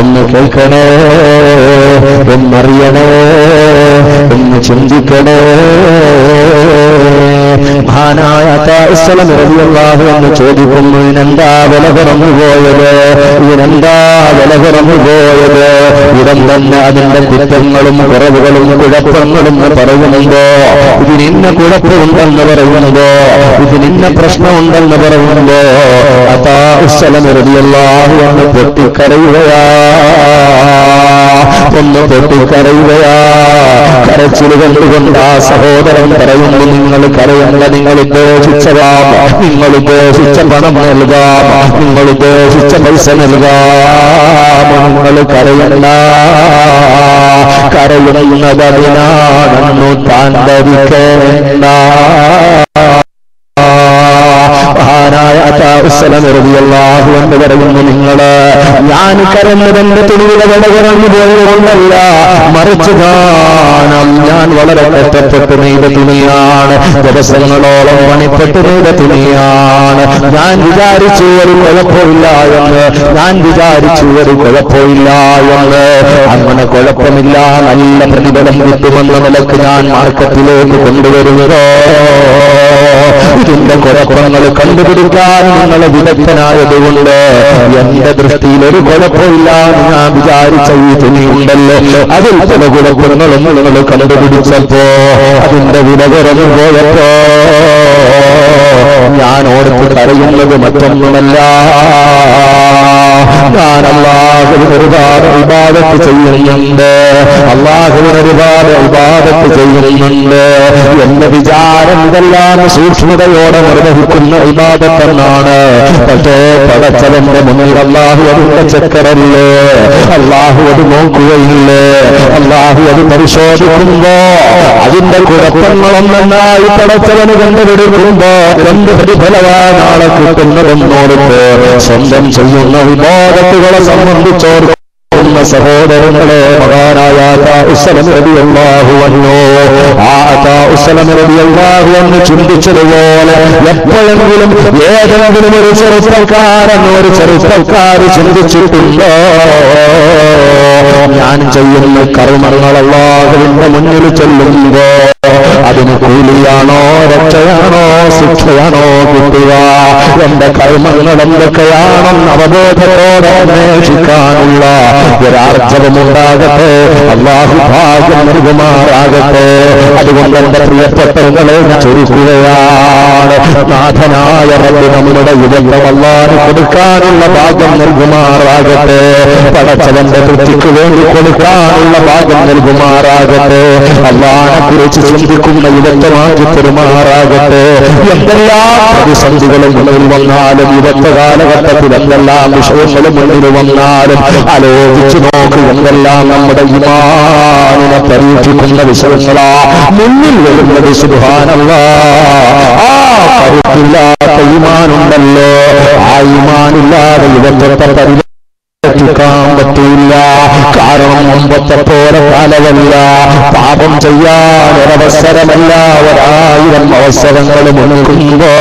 ഒന്ന് കേൾക്കണേ, ഒന്നറിയണേ, ഒന്ന് ചിന്തിക്കണേ. മഹാനായ റളിയല്ലാഹു അൻഹു ചോദിക്കുന്നു, ഇതിനെന്താ വില കുറഞ്ഞു പോയത്? ഉടൻ തന്നെ അതിന്റെ കുറ്റങ്ങളും കുറവുകളും കുഴപ്പങ്ങളും പറയുന്നുണ്ടോ? ഇതിനിന്ന കുഴപ്പമുണ്ടെന്ന് പറയുന്നുണ്ടോ? ഇതിനിന്ന പ്രശ്നമുണ്ടെന്ന് പറയുന്നുണ്ടോ? റളിയല്ലാഹു അൻഹു പൊട്ടിക്കരയുകയാ. കരച്ചിൽ കണ്ടുകൊണ്ട് ആ സഹോദരൻ പറയുന്നു, നിങ്ങൾ കരയണ്ട, നിങ്ങൾ ഉദ്ദേശിച്ചതാം, നിങ്ങൾ ഉദ്ദേശിച്ച പണം നൽകാം, നിങ്ങൾ ഉദ്ദേശിച്ച പൈസ നൽകാം, നിങ്ങൾ കരയണ്ട. കരയുന്നതിനാണെന്നു താൻ ധരിക്കേണ്ട. റളിയല്ലാഹു അൻഹു പറയുന്നു, നിങ്ങള് ഞാൻ കരഞ്ഞതെന്റെ തുണിയുടെ വില കുറഞ്ഞു പോയതുകൊണ്ടല്ല, മറിച്ച് ഞാൻ വളരെ കഷ്ടപ്പെട്ട് നെയ്ത തുണിയാണ്, ദിവസങ്ങളോളം പണിപ്പെട്ട് നെയ്ത തുണിയാണ്. ഞാൻ വിചാരിച്ചു ഒരു കുഴപ്പമില്ല എന്ന്, അങ്ങനെ കുഴപ്പമില്ല, നല്ല പ്രതിഫലം കിട്ടുമെന്ന നിലക്ക് ഞാൻ മാർക്കറ്റിലേക്ക് കൊണ്ടുവരുന്നതോ ഇതിന്റെ കുഴപ്പങ്ങൾ കണ്ടുപിടിക്കാൻ നിങ്ങൾ വിദഗ്ധനായതുകൊണ്ട് എന്റെ ദൃഷ്ടിയിൽ ഒരു കുഴപ്പമില്ല. ഞാൻ വിചാരിച്ച ഈ തുണിയുണ്ടല്ലോ, അതിൽ പല കുഴപ്പങ്ങളും നിങ്ങൾ കണ്ടുപിടിച്ചപ്പോ അതിന്റെ വില കുറഞ്ഞു പോയപ്പോ ഞാൻ ഓർത്ത് കരയുന്നത് മറ്റൊന്നുമല്ല, ഞാൻ അല്ലാഹുവിന് ഒരുപാട് ഇബാദത്ത് ചെയ്യുന്നുണ്ട്, എന്റെ വിചാരം ഇതെല്ലാം സൂക്ഷ്മതയോടെ നിർവഹിക്കുന്ന ഇബാദത്തെന്നാണ്. പക്ഷേ പടച്ചവന്റെ മുന്നിൽ അല്ലാഹു അതിന്റെ ചക്കരല്ലേ, അല്ലാഹു അത് നോക്കുകയില്ലേ, അല്ലാഹു അത് പരിശോധിക്കുമ്പോ അതിന്റെ കുഴപ്പങ്ങളൊന്നായി പടച്ചവന് കണ്ടുപിടിക്കുമ്പോ എന്ത് പ്രതിഫലമാണ് നാളെ കിട്ടുന്നതെന്നോർത്ത് സ്വന്തം ചെയ്യുന്ന വിവാദത്തുകളെ സംബന്ധിച്ചോർത്ത് സഹോദരങ്ങളെ, മഹാനായ റളിയല്ലാഹു അൻഹു ചിന്തിച്ചതുപോലെ എപ്പോഴെങ്കിലും ഏതെങ്കിലും ഒരു ചെറുപ്പക്കാര് ചിന്തിച്ചിട്ടുണ്ടോ? ഞാൻ ചെയ്യുന്ന കർമ്മങ്ങൾ അല്ലാഹുവിന്റെ മുന്നിൽ ചെല്ലുമ്പോ അതിന് കൂലിയാണോ, രക്ഷയാണോ, ശിക്ഷയാണോ കിട്ടുക? എന്റെ കർമ്മങ്ങൾ എന്തൊക്കെയാണെന്ന് അവബോധത്തോടെ അന്വേഷിക്കാനുള്ള ഒരാർജവമുണ്ടാകട്ടെ. അല്ലാഹു ഭാഗ്യം നൽകുമാറാകട്ടെ. അതുകൊണ്ട് എന്റെ പ്രിയപ്പെട്ടവങ്ങളെ ഞാൻ ചുരുക്കുകയാണ്, നാഥനായ റബ്ബ് നമ്മുടെ യുവത്വം അല്ലാഹു കൊടുക്കാനുള്ള ഭാഗ്യം നൽകുമാറാകട്ടെ. പടച്ചവന്റെ തൃപ്തിക്ക് വേണ്ടി കൊടുക്കാനുള്ള ഭാഗ്യം നൽകുമാറാകട്ടെ. അല്ലാഹുവിനെ കുറിച്ച് ചിന്തിക്കുന്ന യുവത്വമാക്കി പെരുമാറാകട്ടെ. എന്തെല്ലാം പ്രതിസന്ധികളും മുന്നിൽ വന്നാലും, യുവത്വ കാലഘട്ടത്തിൽ എന്തെല്ലാം വിഷയങ്ങളും മുന്നിൽ വന്നാലും ആലോചിച്ചു നോക്ക്, എന്തെല്ലാം നമ്മുടെ ഈമാനിനെ പരീക്ഷിക്കുന്ന വിഷയങ്ങളാ മുന്നിൽ വരുന്നത്. സുബ്ഹാനല്ലാഹ്, ആ കരുത്തില്ലാത്ത ഈമാനുണ്ടല്ലോ, ആ ഈമാനില്ലാതെ യുവത്വത്തെ പരിരക്ഷിക്കാൻ പറ്റില്ല. കാരണം മുമ്പത്തെ പോലെ കാലമല്ല, പാപം ചെയ്യാൻ ഒരവസരമല്ല, 1000 അവസരങ്ങൾ മുൻകുമ്പോ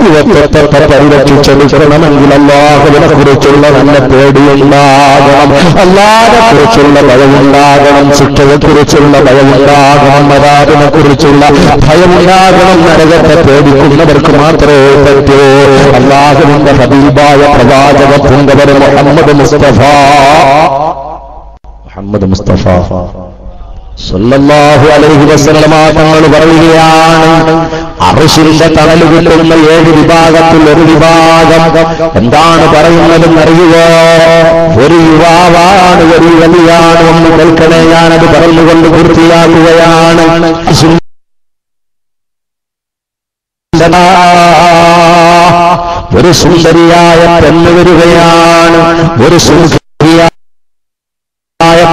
യുവത്വത്തെ പരിരക്ഷിച്ചെടുക്കണമെങ്കിൽ അല്ലാഹുവിനെ കുറിച്ചുള്ള നല്ല പേടിയുണ്ടാകണം, അല്ലാഹുവിനെ കുറിച്ചുള്ള ഭയമുണ്ടാകണം, ശിക്ഷയെ കുറിച്ചുള്ള ഭയമുണ്ടാകണം, മരാവിനെ കുറിച്ചുള്ള ഭയമുണ്ടാകണം. നരകത്തെ പേടിക്കുന്നവർക്ക് മാത്രമേ പറ്റൂ. അല്ലാഹുവിന്റെ ഹബീബായ പ്രവാചക പുങ്കവർ മുഹമ്മദ് മുസ്തഫ സല്ലല്ലാഹു അലൈഹി വസല്ലമ തങ്ങൾ പറയുകയാണ്, അർശിന്റെ തണൽ കിട്ടുന്ന 7 വിഭാഗത്തിൽ ഒരു വിഭാഗം എന്താണ് പറയുന്നതെന്നറിയുവോ? ഒരു യുവാവാണ്, ഒരു വലിയാണ്. ഒന്ന് കേൾക്കണേ, ഞാനത് പറഞ്ഞുകൊണ്ട് പൂർത്തിയാക്കുകയാണ്. ഒരു സുന്ദരിയായ പെണ്ണ് വരികയാണ്, ഒരു സുന്ദരിയായ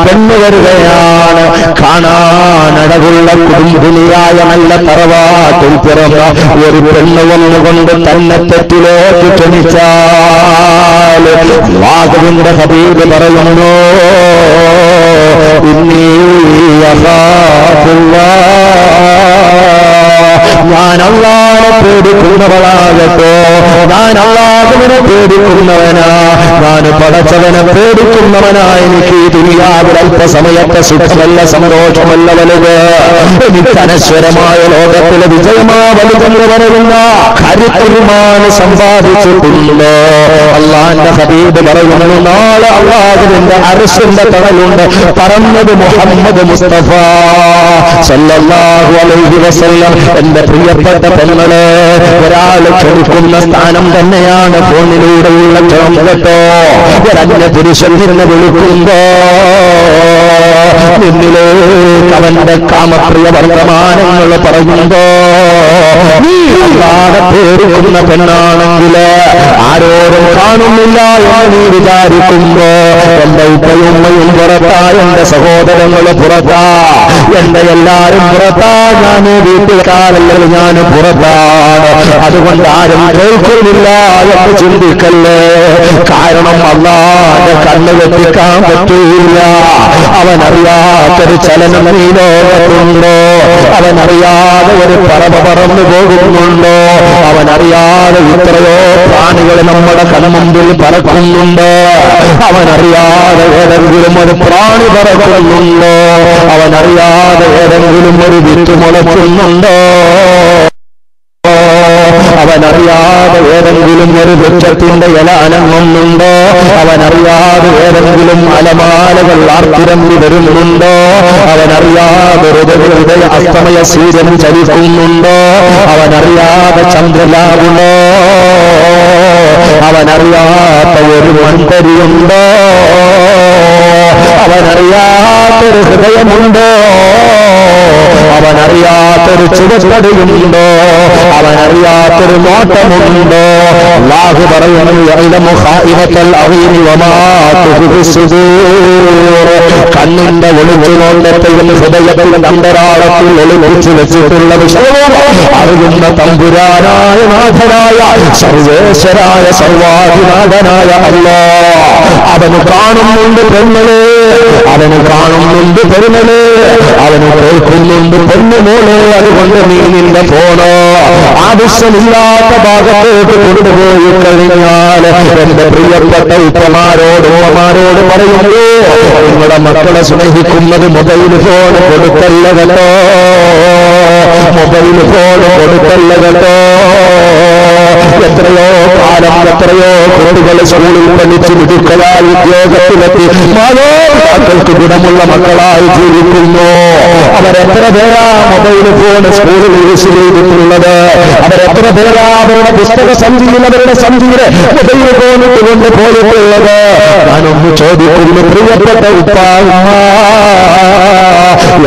പെണ്ണ് വരികയാണ്. കാണാനടവുള്ള കുടുംബിനിയായ നല്ല തറവാട്ടിൽ പിറന്ന ഒരു പെണ്ണ് വന്നുകൊണ്ട് തന്നെ തെറ്റിലേക്ക് ക്ഷണിച്ചാൽ അല്ലാഹുവിന്റെ ഹബീബ് പറയുന്നു, ഇന്നീ ഞാൻ അല്ലാഹുവിനെ പേടിക്കുന്നവളാകട്ടോ, ഞാൻ അല്ലാഹുവിനെ പേടിക്കുന്നവനാ, ഞാൻ പടച്ചവനെ പേടിക്കുന്നവനാ. എനിക്ക് ഈ ദുനിയാവിൽ അല്പസമയത്തെ സുഖമല്ല, സന്തോഷമല്ല വലുത്, എനിക്ക് അനശ്വരമായ ലോകത്തിലെ വിജയമാ വലുതെന്ന് പറയുന്ന കരുത്തുമാൻ സമ്പാദിച്ചിട്ടുണ്ടോ? അല്ലാഹുവിന്റെ ഹബീബ് പറയുന്നു, നാളെ അല്ലാഹുവിന്റെ അർശിന്റെ തണലുണ്ട്. പറഞ്ഞത് മുഹമ്മദ് മുസ്തഫ സല്ലല്ലാഹു അലൈഹി വസല്ലം. എന്റെ പ്രിയപ്പെട്ട പെങ്ങളെ, ഒരാൾ ക്ഷണിക്കുന്ന സ്ഥാനം തന്നെയാണ് ഫോണിലൂടെയുള്ള ക്ഷണം കേട്ടോ. ഒരന്യ പുരുഷൻ നിന്നെ വിളിക്കുമ്പോ നിന്നിലേക്ക് അവന്റെ കാമപ്രിയ വർത്തമാനങ്ങൾ പറയുമ്പോ നീ അല്ലാതെ പേടിക്കുന്ന പെണ്ണാണെങ്കിൽ ആരോരും കാണുന്നില്ല എന്ന് നീ വിചാരിക്കുമ്പോ എന്റെ ഉപ്പയുമ്മയും പുറത്താ, എന്റെ സഹോദരങ്ങൾ പുറത്താ, എന്റെ എല്ലാരും പുറത്താ, ഞാൻ വീട്ടുകാരല്ലെങ്കിൽ ഞാൻ പുറത്താണ്. അതുകൊണ്ട് ആരും കേൾക്കുന്നില്ല എന്ന് ചിന്തിക്കല്ലേ. കാരണം അല്ലാഹുവിന്റെ കണ്ണ് വെട്ടിക്കാൻ പറ്റൂല. അവനറിയാത്തൊരു ചലനം ഈ ലോകത്തുണ്ടോ? അവനറിയാതെ ഒരു പറവ പറന്നു പോകുന്നുണ്ടോ? അവനറിയാതെ ഇത്രയോ പ്രാണികൾ നമ്മുടെ കൺമുമ്പിൽ പറക്കുന്നുണ്ടോ? അവനറിയാതെ ഏതെങ്കിലും ഒരു പ്രാണി പറക്കുന്നുണ്ടോ? അവനറിയാതെ ഏതെങ്കിലും ഒരു വിത്ത് മുളയ്ക്കുന്നുണ്ടോ? അവനറിയാതെ ഏതെങ്കിലും ഒരു വൃക്ഷത്തിന്റെ ഇല അനങ്ങുന്നുണ്ടോ? അവനറിയാതെ ഏതെങ്കിലും അലമാലകൾ ആർത്തിരമ്പി വരുന്നുണ്ടോ? അവനറിയാതെ ഹൃദയ അസ്തമയ സൂര്യൻ ചലിക്കുന്നുണ്ടോ? അവനറിയാതെ ചന്ദ്രലാകുണ്ടോ? അവനറിയാത്ത ഒരു മൺതരിയുണ്ടോ? അവനറിയാത്തൊരു ഹൃദയമുണ്ടോ? അവനറിയാത്തൊരു ചുവപ്പടിയുണ്ടോ? അവനറിയാത്തൊരു നോട്ടമുണ്ടോ? അല്ലാഹു പറയുന്നു, യഅലമു ഖായിനത്തൽ അഈനി വമാ തുഖ്ഫി സുദൂർ. കണ്ണിന്റെ ഒളിച്ചുനോട്ടത്തെയും ഹൃദയത്തിന്റെ അന്തരാളത്തിൽ ഒളിപ്പിച്ചു വെച്ചിട്ടുള്ള വിഷയവും അറിയുന്ന തമ്പുരാനായ നാഥനായ സർവേശ്വരായ സർവാധിനാഥനായ അല്ലാഹ് അവന് കാണുന്നുണ്ട് പെണ്ണുകളെ, അവന് കാണുന്നുണ്ട് പെരുമളെ, അവന് കേൾക്കുന്നുണ്ട് പെണ്ണുമോളെ. അതുകൊണ്ട് നീ നിന്റെ ഫോണോ ആവശ്യമില്ലാത്ത ഭാഗത്തോട്ട് കൊണ്ടുപോയി കഴിഞ്ഞാൽ എന്റെ പ്രിയപ്പെട്ട ഉപ്പമാരോട് ഉമ്മമാരോട് പറയുന്നു, നിങ്ങളുടെ മക്കളെ സ്നേഹിക്കുന്നത് മൊബൈൽ ഫോൺ കൊടുക്കല്ല കേട്ടോ, മൊബൈൽ ഫോൺ കൊടുക്കല്ല കേട്ടോ. എത്രയോ കാലം എത്രയോ കുട്ടികൾ സ്കൂളിൽ പഠിച്ച് മിടുക്കലായി ഉദ്യോഗത്തിലെത്തി മാതാപിതാക്കൾക്ക് ഗുണമുള്ള മക്കളായി ജീവിക്കുന്നു. അവരെത്ര പേരാ മൊബൈൽ ഫോൺ സ്കൂളിൽ യൂസ് ചെയ്തിട്ടുള്ളത്? അവരെത്ര പേരാ അവരുടെ പുസ്തക സഞ്ചിയിൽ അവരുടെ സഞ്ചിയിലെ മൊബൈൽ ഫോൺ കൊണ്ട് പോയിട്ടുള്ളത്? ഞാനൊന്ന് ചോദിക്കുന്നു, പ്രിയപ്പെട്ട ഉപ്പ,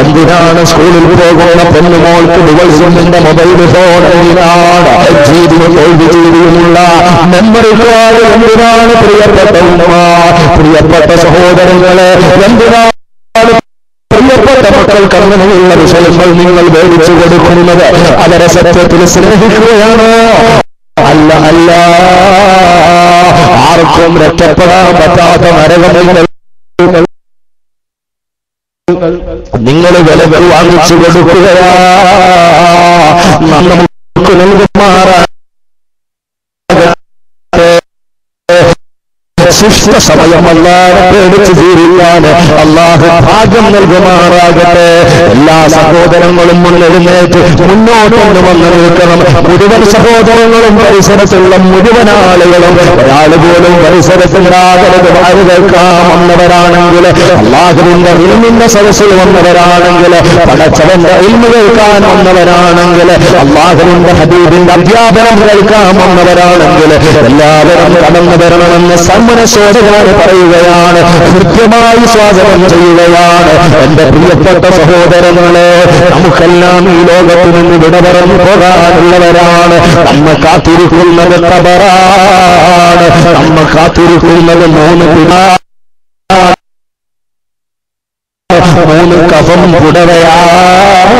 എന്തിനാണ് സ്കൂളിൽ പോകുന്ന പെണ്ണുമോൾക്ക് ദിവസത്തിന്റെ മൊബൈൽ ഫോൺ? എന്തിനാണ് ജീവിതം തോൽവി ജീവിതമുള്ള മെമ്മറി കാർഡ്? എന്തിനാണ് പ്രിയപ്പെട്ട ഉമ്മ, പ്രിയപ്പെട്ട സഹോദരങ്ങളെ, എന്തിനാണ് പ്രിയപ്പെട്ട മക്കൾക്ക് അങ്ങനെയുള്ള വിഷയങ്ങൾ നിങ്ങൾ മേടിച്ചു കൊടുക്കുന്നത്? അവരെ സത്യത്തിൽ സ്നേഹിക്കുകയാണോ? അല്ല അല്ല. ആർക്കും രക്ഷപ്പെടാൻ പറ്റാത്ത നരകങ്ങൾ നിങ്ങൾ വിലകൾ വാങ്ങിച്ചു കൊടുക്കുകയാ, നമുക്ക് നൽകുമാറാ ശിഷ്ട സമയം അല്ലാതെ പേടിച്ച് ജീവിക്കാൻ അല്ലാഹു ഭാഗ്യം നൽകുമാറാകട്ടെ. എല്ലാ സഹോദരങ്ങളും മുന്നെഴുന്നേറ്റ് മുന്നോട്ടൊന്ന് വന്ന് നിൽക്കണം. മുഴുവൻ സഹോദരങ്ങളും പരിസരത്തുള്ള മുഴുവൻ ആളുകളും ഒരാൾ പോലും പരിസരത്തുണ്ടാകരുത്. വാഴ് കേൾക്കാൻ വന്നവരാണെങ്കിൽ, അല്ലാഹുവിന്റെ ഇൽമിന്റെ സദസ്സിൽ വന്നവരാണെങ്കിൽ, പടച്ചവന്റെ ഇൽമ കേൾക്കാൻ വന്നവരാണെങ്കിൽ, അല്ലാഹുവിന്റെ ഹബീബിന്റെ അധ്യാപനം കേൾക്കാൻ വന്നവരാണെങ്കിൽ എല്ലാവരും കടന്നു വരണമെന്ന് സന്മനസ്സോടെയാണ് പറയുകയാണ്, കൃത്യമായി സ്വാഗതം ചെയ്യുകയാണ്. എന്റെ പ്രിയപ്പെട്ട സഹോദരങ്ങളെ, നമുക്കെല്ലാം ഈ ലോകത്ത് നിന്ന് വിട പറഞ്ഞു പോകാനുള്ളവരാണ്. നമ്മെ കാത്തിരിക്കുന്നത് ഖബറാണ്, നമ്മെ കാത്തിരിക്കുന്നത് മൂന്ന് കഫം പുടവയാണ്.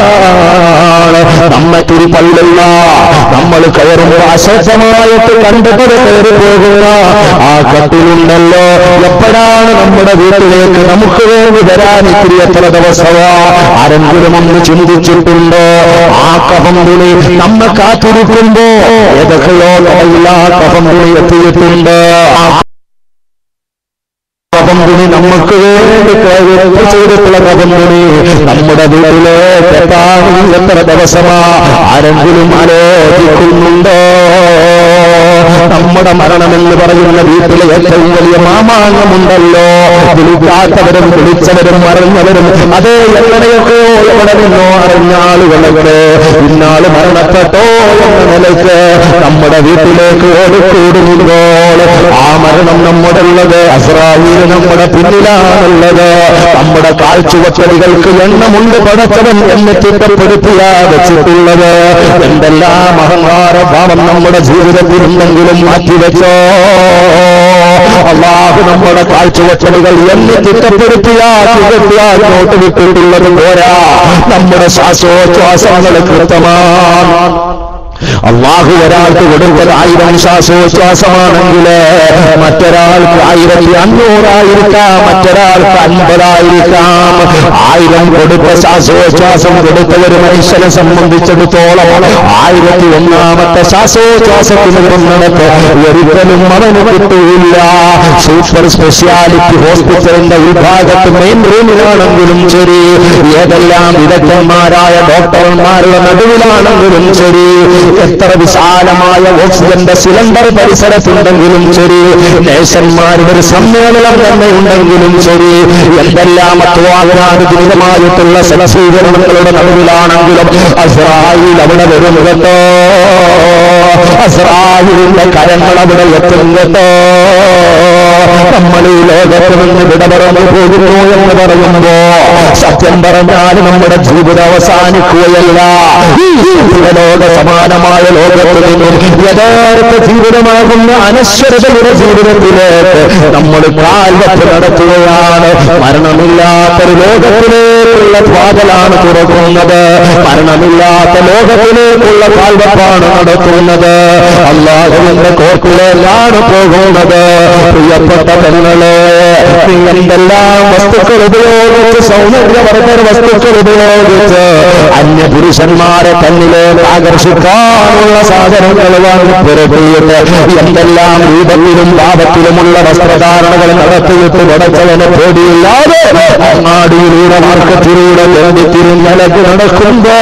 നമ്മെ തിരുപ്പള്ളില്ല, നമ്മൾ കയറുമ്പോൾ അശേഷമായിട്ട് കണ്ടിട്ട് കയറി പോകുക ആ കട്ടിലുണ്ടല്ലോ, എപ്പോഴാണ് നമ്മുടെ വീട്ടിലേക്ക് നമുക്ക് വേണ്ടി വരാൻ ഇത്തിരി എത്ര ദിവസമാ? ആരെങ്കിലും ഒന്ന് ചിന്തിച്ചിട്ടുണ്ടോ? ആ കഫം തുണി നമ്മെ കാത്തിരിക്കുമ്പോ ഏതൊക്കെയോ കടയില്ല കഫം തുണി എത്തിയിട്ടുണ്ട്. കഫംതുണി നമുക്ക് വേണ്ടി ചെയ്തിട്ടുള്ള കഫംതുണി നമ്മുടെ വീട്ടിലേക്ക് എത്താൻ എത്ര ദിവസമാ? ആരെങ്കിലും ആലോചിക്കുന്നുണ്ടോ? നമ്മുടെ മരണമെന്ന് പറയുന്ന വീട്ടിലെ ഏറ്റവും വലിയ മാമാങ്കമുണ്ടല്ലോ, വിളിക്കാത്തവരും വിളിച്ചവരും അറിഞ്ഞവരും, അതേ എവിടെയൊക്കെയോ എവിടെ നിന്നോ അറിഞ്ഞ ആളുകളൊക്കെ ഇന്നാള് മരണപ്പെട്ടോ എന്ന നിലയ്ക്ക് നമ്മുടെ വീട്ടിലേക്ക് ഓടിക്കൂടുമ്പോൾ ആ മരണം നമ്മുടെ ഉള്ളത്, അസ്രായീൽ നമ്മുടെ പിന്നിലാണുള്ളത്. നമ്മുടെ കാഴ്ചവച്ചടികൾക്ക് എണ്ണമുണ്ട് പടച്ചവൻ എന്ന് ചിട്ടപ്പെടുത്തിയാ വെച്ചിട്ടുള്ളത്. എന്തെല്ലാം അഹങ്കാര ഭാവം നമ്മുടെ ജീവിതത്തിലുണ്ടെങ്കിലും മാറ്റിവെച്ചോ. അല്ലാഹു നമ്മുടെ കാഴ്ചവച്ചടികൾ എന്ന് ചിട്ടപ്പെടുത്തിയാട്ട് വിട്ടിട്ടുള്ളത് പോരാ, നമ്മുടെ ശ്വാസോച്ഛ്വാസങ്ങൾ കൃത്യമാണ്. അല്ലാഹു ഒരാൾക്ക് കൊടുത്തത് 1000 ശ്വാസോച്ഛ്വാസമാണെങ്കിൽ മറ്റൊരാൾക്ക് 1500 ആയിരിക്കാം, മറ്റൊരാൾക്ക് 50 ആയിരിക്കാം. 1000 കൊടുത്ത ശ്വാസോച്ഛ്വാസം കൊടുത്ത ഒരു മനുഷ്യനെ സംബന്ധിച്ചിടത്തോളം 1001ാമത്തെ ശ്വാസോച്ഛ്വാസത്തിന് കൊണ്ടിടത്ത് ഒരിക്കലും അവന് കിട്ടുകയില്ല. സൂപ്പർ സ്പെഷ്യാലിറ്റി ഹോസ്പിറ്റലിന്റെ വിഭാഗത്ത് മെയിൻ റൂമിലാണെങ്കിലും ശരി, ഏതെല്ലാം വിദഗ്ധന്മാരായ ഡോക്ടർമാരുടെ നടുവിലാണെങ്കിലും ശരി, എത്ര വിശാലമായ ഓക്സിജന്റെ സിലിണ്ടർ പരിസരത്തുണ്ടെങ്കിലും ശരി, നേഴ്സന്മാരുടെ ഒരു സമ്മേളനം തന്നെ ഉണ്ടെങ്കിലും ശരി, എന്തെല്ലാം അത്വാദനാനുമായിട്ടുള്ള സലസ്വീകരണങ്ങളുടെ നടുവിലാണെങ്കിലും അസ്രായീൽ അവിടെ വരും കേട്ടോ, അസ്രായീലിന്റെ കരങ്ങൾ അവിടെ എത്തും കേട്ടോ. നമ്മൾ ഈ ലോകത്ത് നിന്ന് വിട പറഞ്ഞു പോകുന്നു എന്ന് പറയുമ്പോ സത്യം പറഞ്ഞാൽ നമ്മുടെ ജീവിതം അവസാനിക്കുകയല്ല. ലോക സമാനമായ ലോകത്ത് നിന്നും യഥാർത്ഥ ജീവിതമാകുന്ന അനശ്വരതയുടെ ജീവിതത്തിലേക്ക് നമ്മൾ കാൽവെപ്പ് നടത്തുകയാണ്. മരണമില്ലാത്തൊരു ലോകത്തിലേക്കുള്ള വാതിലാണ് തുറക്കുന്നത്, മരണമില്ലാത്ത ലോകത്തിലേക്കുള്ള കാൽവെപ്പാണ് നടത്തുന്നത്. അല്ലാഹുവിന്റെ കോർട്ടിലേക്കാണ് പോകുന്നത്. പ്രിയപ്പെട്ട പെങ്ങളെ, എന്തെല്ലാം വസ്തുക്കൾ ഉപയോഗിച്ച്, സൗന്ദര്യവർദ്ധന വസ്തുക്കൾ ഉപയോഗിച്ച് അന്യപുരുഷന്മാരെ തന്നിലേക്ക് ആകർഷിക്കാനുള്ള സാധനങ്ങൾ വാങ്ങി പുറപ്പെട്ട് എന്തെല്ലാം രൂപത്തിലും ഭാവത്തിലുമുള്ള വസ്ത്രധാരണകൾ നടത്തിയിട്ട് പടച്ചവനെ പേടിയില്ലാതെ അങ്ങാടിയിലൂടെ മാർക്കറ്റിലൂടെ തിരിഞ്ഞലക്ക് നടക്കുമ്പോ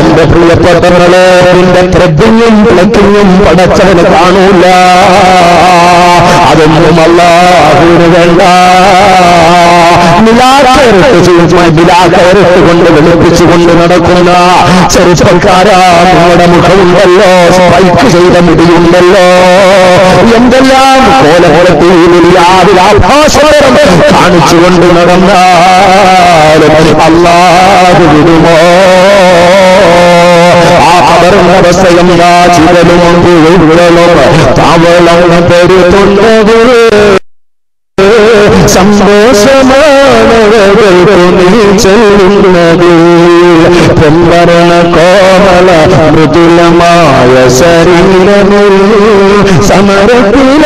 എന്റെ പ്രിയപ്പെട്ടവളെ, നിന്റെ ത്രെഡിങ്ങും പ്ലക്കിങ്ങും പടച്ചവന് കാണൂല. അതൊന്നും അല്ലാഹുവിന് വേണ്ട. ബിലാക്കയറിട്ട് കൊണ്ട് വെളുപ്പിച്ചുകൊണ്ട് നടക്കുന്ന ചെറുപ്പക്കാരാ, നിങ്ങളുടെ മുഖമുണ്ടല്ലോ, സ്പൈക്ക് ചെയ്ത മുടിയുണ്ടല്ലോ, എന്തെല്ലാം കോലഹോളത്തിൽ കാണിച്ചുകൊണ്ട് നടന്നാലും അല്ലാഹു വിടുമോ? ആ ഖബറിന്റെ അവസ്ഥയെന്താ? ചിതലും കുഴലും താവളം പെരുത്തുന്നത് സന്തോഷമാണവർക്ക് നീ ചെല്ലുന്നത്. പൊൻവരണ കോമള മൃദുലമായ ശരീരമിൽ സമരത്തില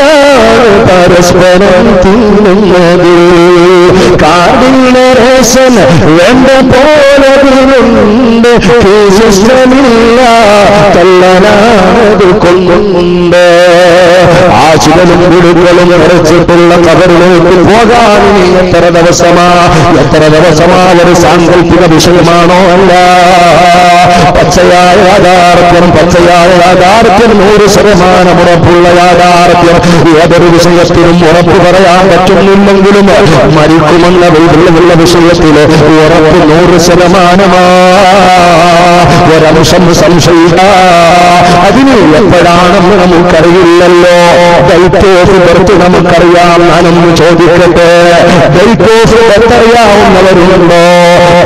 പരസ്പരം തിന്നുന്നത്. കാടിന്റെ രേഷൻ വേണ്ട പോലതിലുണ്ട്, ഇഷ്ടമില്ല തല്ലനാണത് കൊല്ലുന്നുണ്ട്. ആശുകളും ഗുരുക്കളും നിറച്ചിട്ടുള്ള കബറിലേക്ക് പോകാൻ എത്ര ദിവസമാ ഒരു സാങ്കല്പിക വിഷയമാണോ? അല്ല, പച്ചയായ യാഥാർത്ഥ്യം 100% ഉറപ്പുള്ള യാഥാർത്ഥ്യം. ഏതൊരു വിഷയത്തിനും ഉറപ്പ് പറയാൻ പറ്റുന്നില്ലെങ്കിലും മരിക്കുമെന്ന വീട്ടിലുള്ള വിഷയത്തിൽ ഉറപ്പ് 100%. ഒരംശം സംശയില്ല. അതിന് എപ്പോഴാണെന്ന് നമുക്കറിയില്ലല്ലോ. ഡേറ്റ് ഓഫ് ബർത്ത് നമുക്കറിയാം. ഞാനൊന്ന് ചോദിക്കട്ടെ, ഡേറ്റ് ഓഫ് ബർത്ത് അറിയാവുന്നവരുണ്ടോ?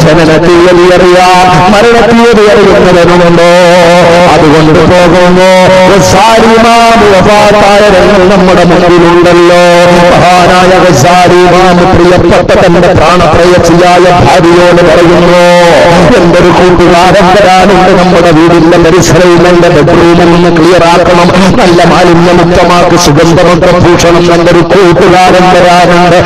ജനന തീയതി അറിയാം, മരണത്തീയതി അറിയുന്നവരുണ്ടോ? അതുകൊണ്ട് പോകുമ്പോ രംഗം നമ്മുടെ മുന്നിലുണ്ടല്ലോ. മഹാനായ ഗസാരി ഇമാം പ്രിയപ്പെട്ട തന്റെ പ്രാണപ്രയസിയായ ഭാര്യയോട് പറയുന്നു, എന്റെ ഒരു കൂട്ടുകാരൻ വരാനുണ്ട്, നമ്മുടെ വീടിന്റെ പരിസരയിൽ എന്റെ ബെഡ്റൂമെന്ന് ക്ലിയർ ആക്കണം, നല്ല മാലിന്യമുക്തമാക്കി സുഗന്ധമൊക്കെ ഭൂഷണം, എന്റെ ഒരു കൂട്ടുകാരൻ വരാനുണ്ട്.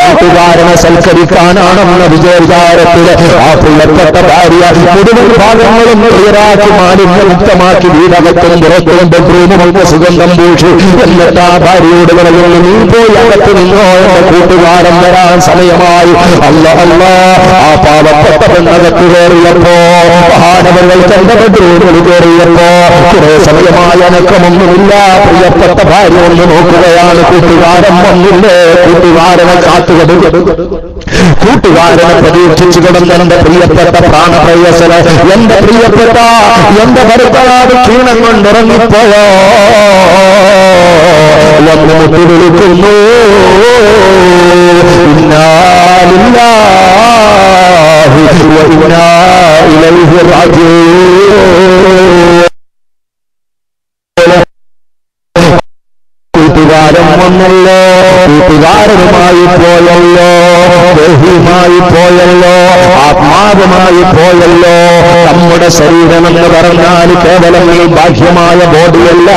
കൂട്ടുകാരനെ സൽക്കരിക്കാനാണെന്ന വിജയവിചാരത്തില് ആ പ്രിയപ്പെട്ട ഭാര്യ മുഴുവൻ ഭാഗങ്ങളും ക്ലിയറാക്കി മാലിന്യമുക്തമാക്കി വീടകത്തും പുറത്തും ബെഡ്റൂമും സുഗന്ധം പൂഷി. എന്നിട്ട് ആ ഭാര്യയോട് പറയുന്നു, നീ പോയി അകത്ത് നിന്നോ, എന്റെ കൂട്ടുകാരൻ വരാൻ സമയമായി. അല്ല ആ പാവപ്പെട്ട പെണ്ണകത്ത് കയറിയപ്പോ മഹാനവകൾ തന്റെ ബെഡ്റൂമിൽ കയറിയപ്പോ കുറെ സമയമായ അനക്കമൊന്നുമില്ല. പ്രിയപ്പെട്ട ഭാര്യ ഒന്ന് നോക്കുകയാണ്, കൂട്ടുകാരൻ വന്നില്ലേ? കൂട്ടുകാരനെ കൂട്ടുകാരനെ പ്രതീക്ഷിച്ചു കിടന്ന എന്റെ പ്രിയപ്പെട്ട പ്രാണപ്രയസന, എന്റെ പ്രിയപ്പെട്ട എന്റെ ഭർത്താവ് ക്ഷീണം കൊണ്ടിറങ്ങിപ്പോയോ വന്ന് മുട്ടി വിളിക്കുന്നു, ഇന്നാലില്ലാഹി വ ഇന്നാ ഇലൈഹി റാജിഊൻ. കൂട്ടുകാരൻ വന്നല്ലോ, കൂട്ടുകാരനുമായി പോയല്ലോ, ദേഹിയുമായി പോയല്ലോ, ആത്മാവുമായി പോയല്ലോ. നമ്മുടെ ശരീരമെന്ന് പറഞ്ഞാൽ കേവലം ഈ ബാഹ്യമായ ബോഡിയല്ല.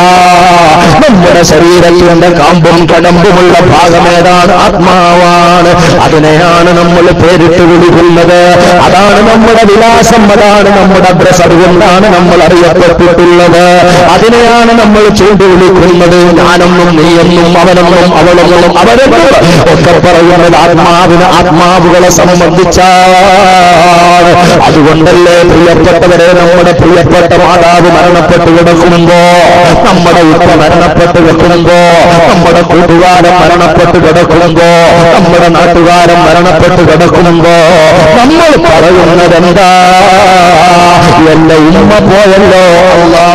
നമ്മുടെ ശരീരത്തിന്റെ കാമ്പും കടമ്പുമുള്ള ഭാഗമേതാണ്? ആത്മാവാണ്. അതിനെയാണ് നമ്മൾ പേരിട്ട് വിളിക്കുന്നത്. അതാണ് നമ്മുടെ വിലാസം, അതാണ് നമ്മുടെ അഡ്രസ്. അതുകൊണ്ടാണ് നമ്മൾ അറിയപ്പെട്ടിട്ടുള്ളത്. അതിനെയാണ് നമ്മൾ ചൂണ്ടി വിളിക്കുന്നത്. ഞാനെന്നും നീയെന്നും അവനെന്നും അവളെന്നും അവരെന്നും ഒക്കെ പറയുന്നത് ആത്മാവുകളെ സംബന്ധിച്ചാണ്. അതുകൊണ്ടല്ലേ പ്രിയപ്പെട്ടവരെ, നമ്മുടെ പ്രിയപ്പെട്ട മാതാവ് മരണപ്പെട്ട് കിടക്കുമ്പോ, നമ്മുടെ ഉപ്പ മരണപ്പെട്ട് കിടക്കുമ്പോ, നമ്മുടെ കൂട്ടുകാരൻ മരണപ്പെട്ട് കിടക്കുമ്പോ, നമ്മുടെ നാട്ടുകാരൻ മരണപ്പെട്ട് കിടക്കുമ്പോ നമ്മൾ പറയുന്നതെന്താ? എന്റെ ഉമ്മ പോയല്ലോ അല്ലാ,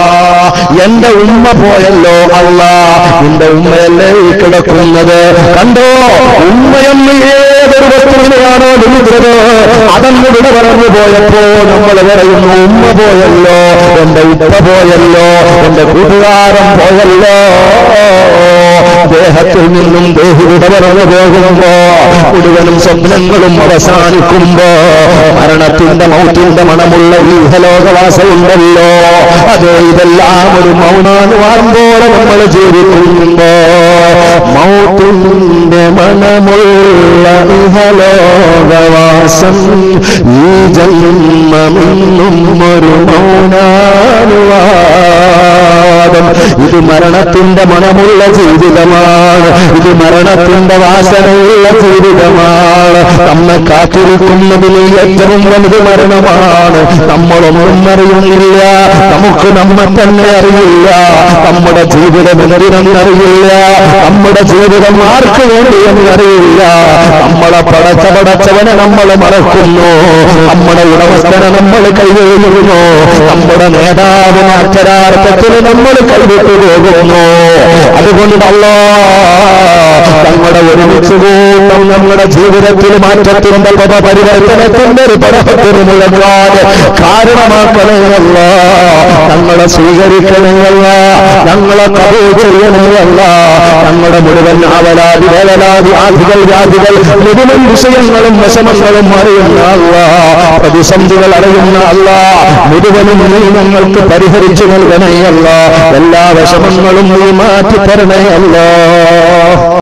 എന്റെ ഉമ്മ പോയല്ലോ അല്ലാ. നിന്റെ ഉമ്മയല്ലേ ഈ കിടക്കുന്നത്? കണ്ടോ, ഉമ്മയെന്ന് ഏതൊരു വസ്തുവിനെയാണോ വിളിച്ചത് അതെന്ന് വിട പറഞ്ഞു പോയപ്പോ നമ്മൾ പറയുന്നു, ഉമ്മ പോയല്ലോ, എന്റെ ഉപ്പ പോയല്ലോ, എന്റെ കൂട്ടുകാരൻ പോയല്ലോ. ദേഹത്തിൽ നിന്നും ദേഹി വിട പറഞ്ഞു പോകുമ്പോ മുഴുവനും സ്വപ്നങ്ങളും അവസാനിക്കുമ്പോ മരണത്തിന്റെ മൗത്തിന്റെ മണമുള്ള ഈഹലോകവാസമുണ്ടല്ലോ. അതേ, ഇതെല്ലാം ഒരു മൗനാനുവാദം പോലെ നമ്മൾ ജീവിക്കുമ്പോ മൗത്തിന്റെ മണമുള്ള ഇഹലോകവാസം ഈ ജന്മമെന്നും ഒരു മൗനാനുവാദം. ഇത് മരണത്തിന്റെ മണമുള്ള ജീവിതമാണ്, ഇത് മരണത്തിന്റെ വാസനയുള്ള ജീവിതമാണ്. നമ്മെ കാത്തിരിക്കുന്നതിൽ ഏറ്റവും വലുത് മരണമാണ്. നമ്മളൊന്നും അറിയുന്നില്ല, നമുക്ക് നമ്മെ തന്നെ അറിയില്ല, നമ്മുടെ ജീവിതം എന്തിനെന്നറിയില്ല, നമ്മുടെ ജീവിതം ആർക്ക് വേണ്ടിയെന്നറിയില്ല. നമ്മളെ പടച്ചവനെ നമ്മൾ മറക്കുന്നു, നമ്മുടെ ഉടമസ്ഥനെ നമ്മൾ കൈവഴുന്നു, നമ്മുടെ നേതാവിനെ അക്ഷരാർത്ഥത്തിൽ നമ്മൾ കൈവിട്ടു പോകുന്നു. അതുകൊണ്ട് അല്ലാഹ് തങ്ങൾ ഞങ്ങളുടെ ഒരുമിച്ച് കൂട്ടം നമ്മുടെ ജീവിതത്തിൽ മാറ്റത്തിന്റെ പരിവർത്തനത്തിന്റെ ഒരു പരപ്പത്തിന് മുഴങ്ങാൻ കാരണമാക്കണമല്ല. ഞങ്ങളെ സ്വീകരിക്കണമല്ല, ഞങ്ങളെ കബൂൽ ചെയ്യണമല്ല. ഞങ്ങളുടെ മുഴുവൻ ആവലാതി വേവലാതി ആദികൾ വ്യാധികൾ മുഴുവൻ വിഷയങ്ങളും വിഷമങ്ങളും അറിയുന്ന അല്ലാഹ്, പ്രതിസന്ധികൾ അറിയുന്ന അല്ലാഹ്, മുഴുവനും നീ ഞങ്ങൾക്ക് പരിഹരിച്ചു നൽകണേ അല്ലാഹ്. എല്ലാ വിഷമങ്ങളും നീ മാറ്റി തരണേ അല്ലാഹ്.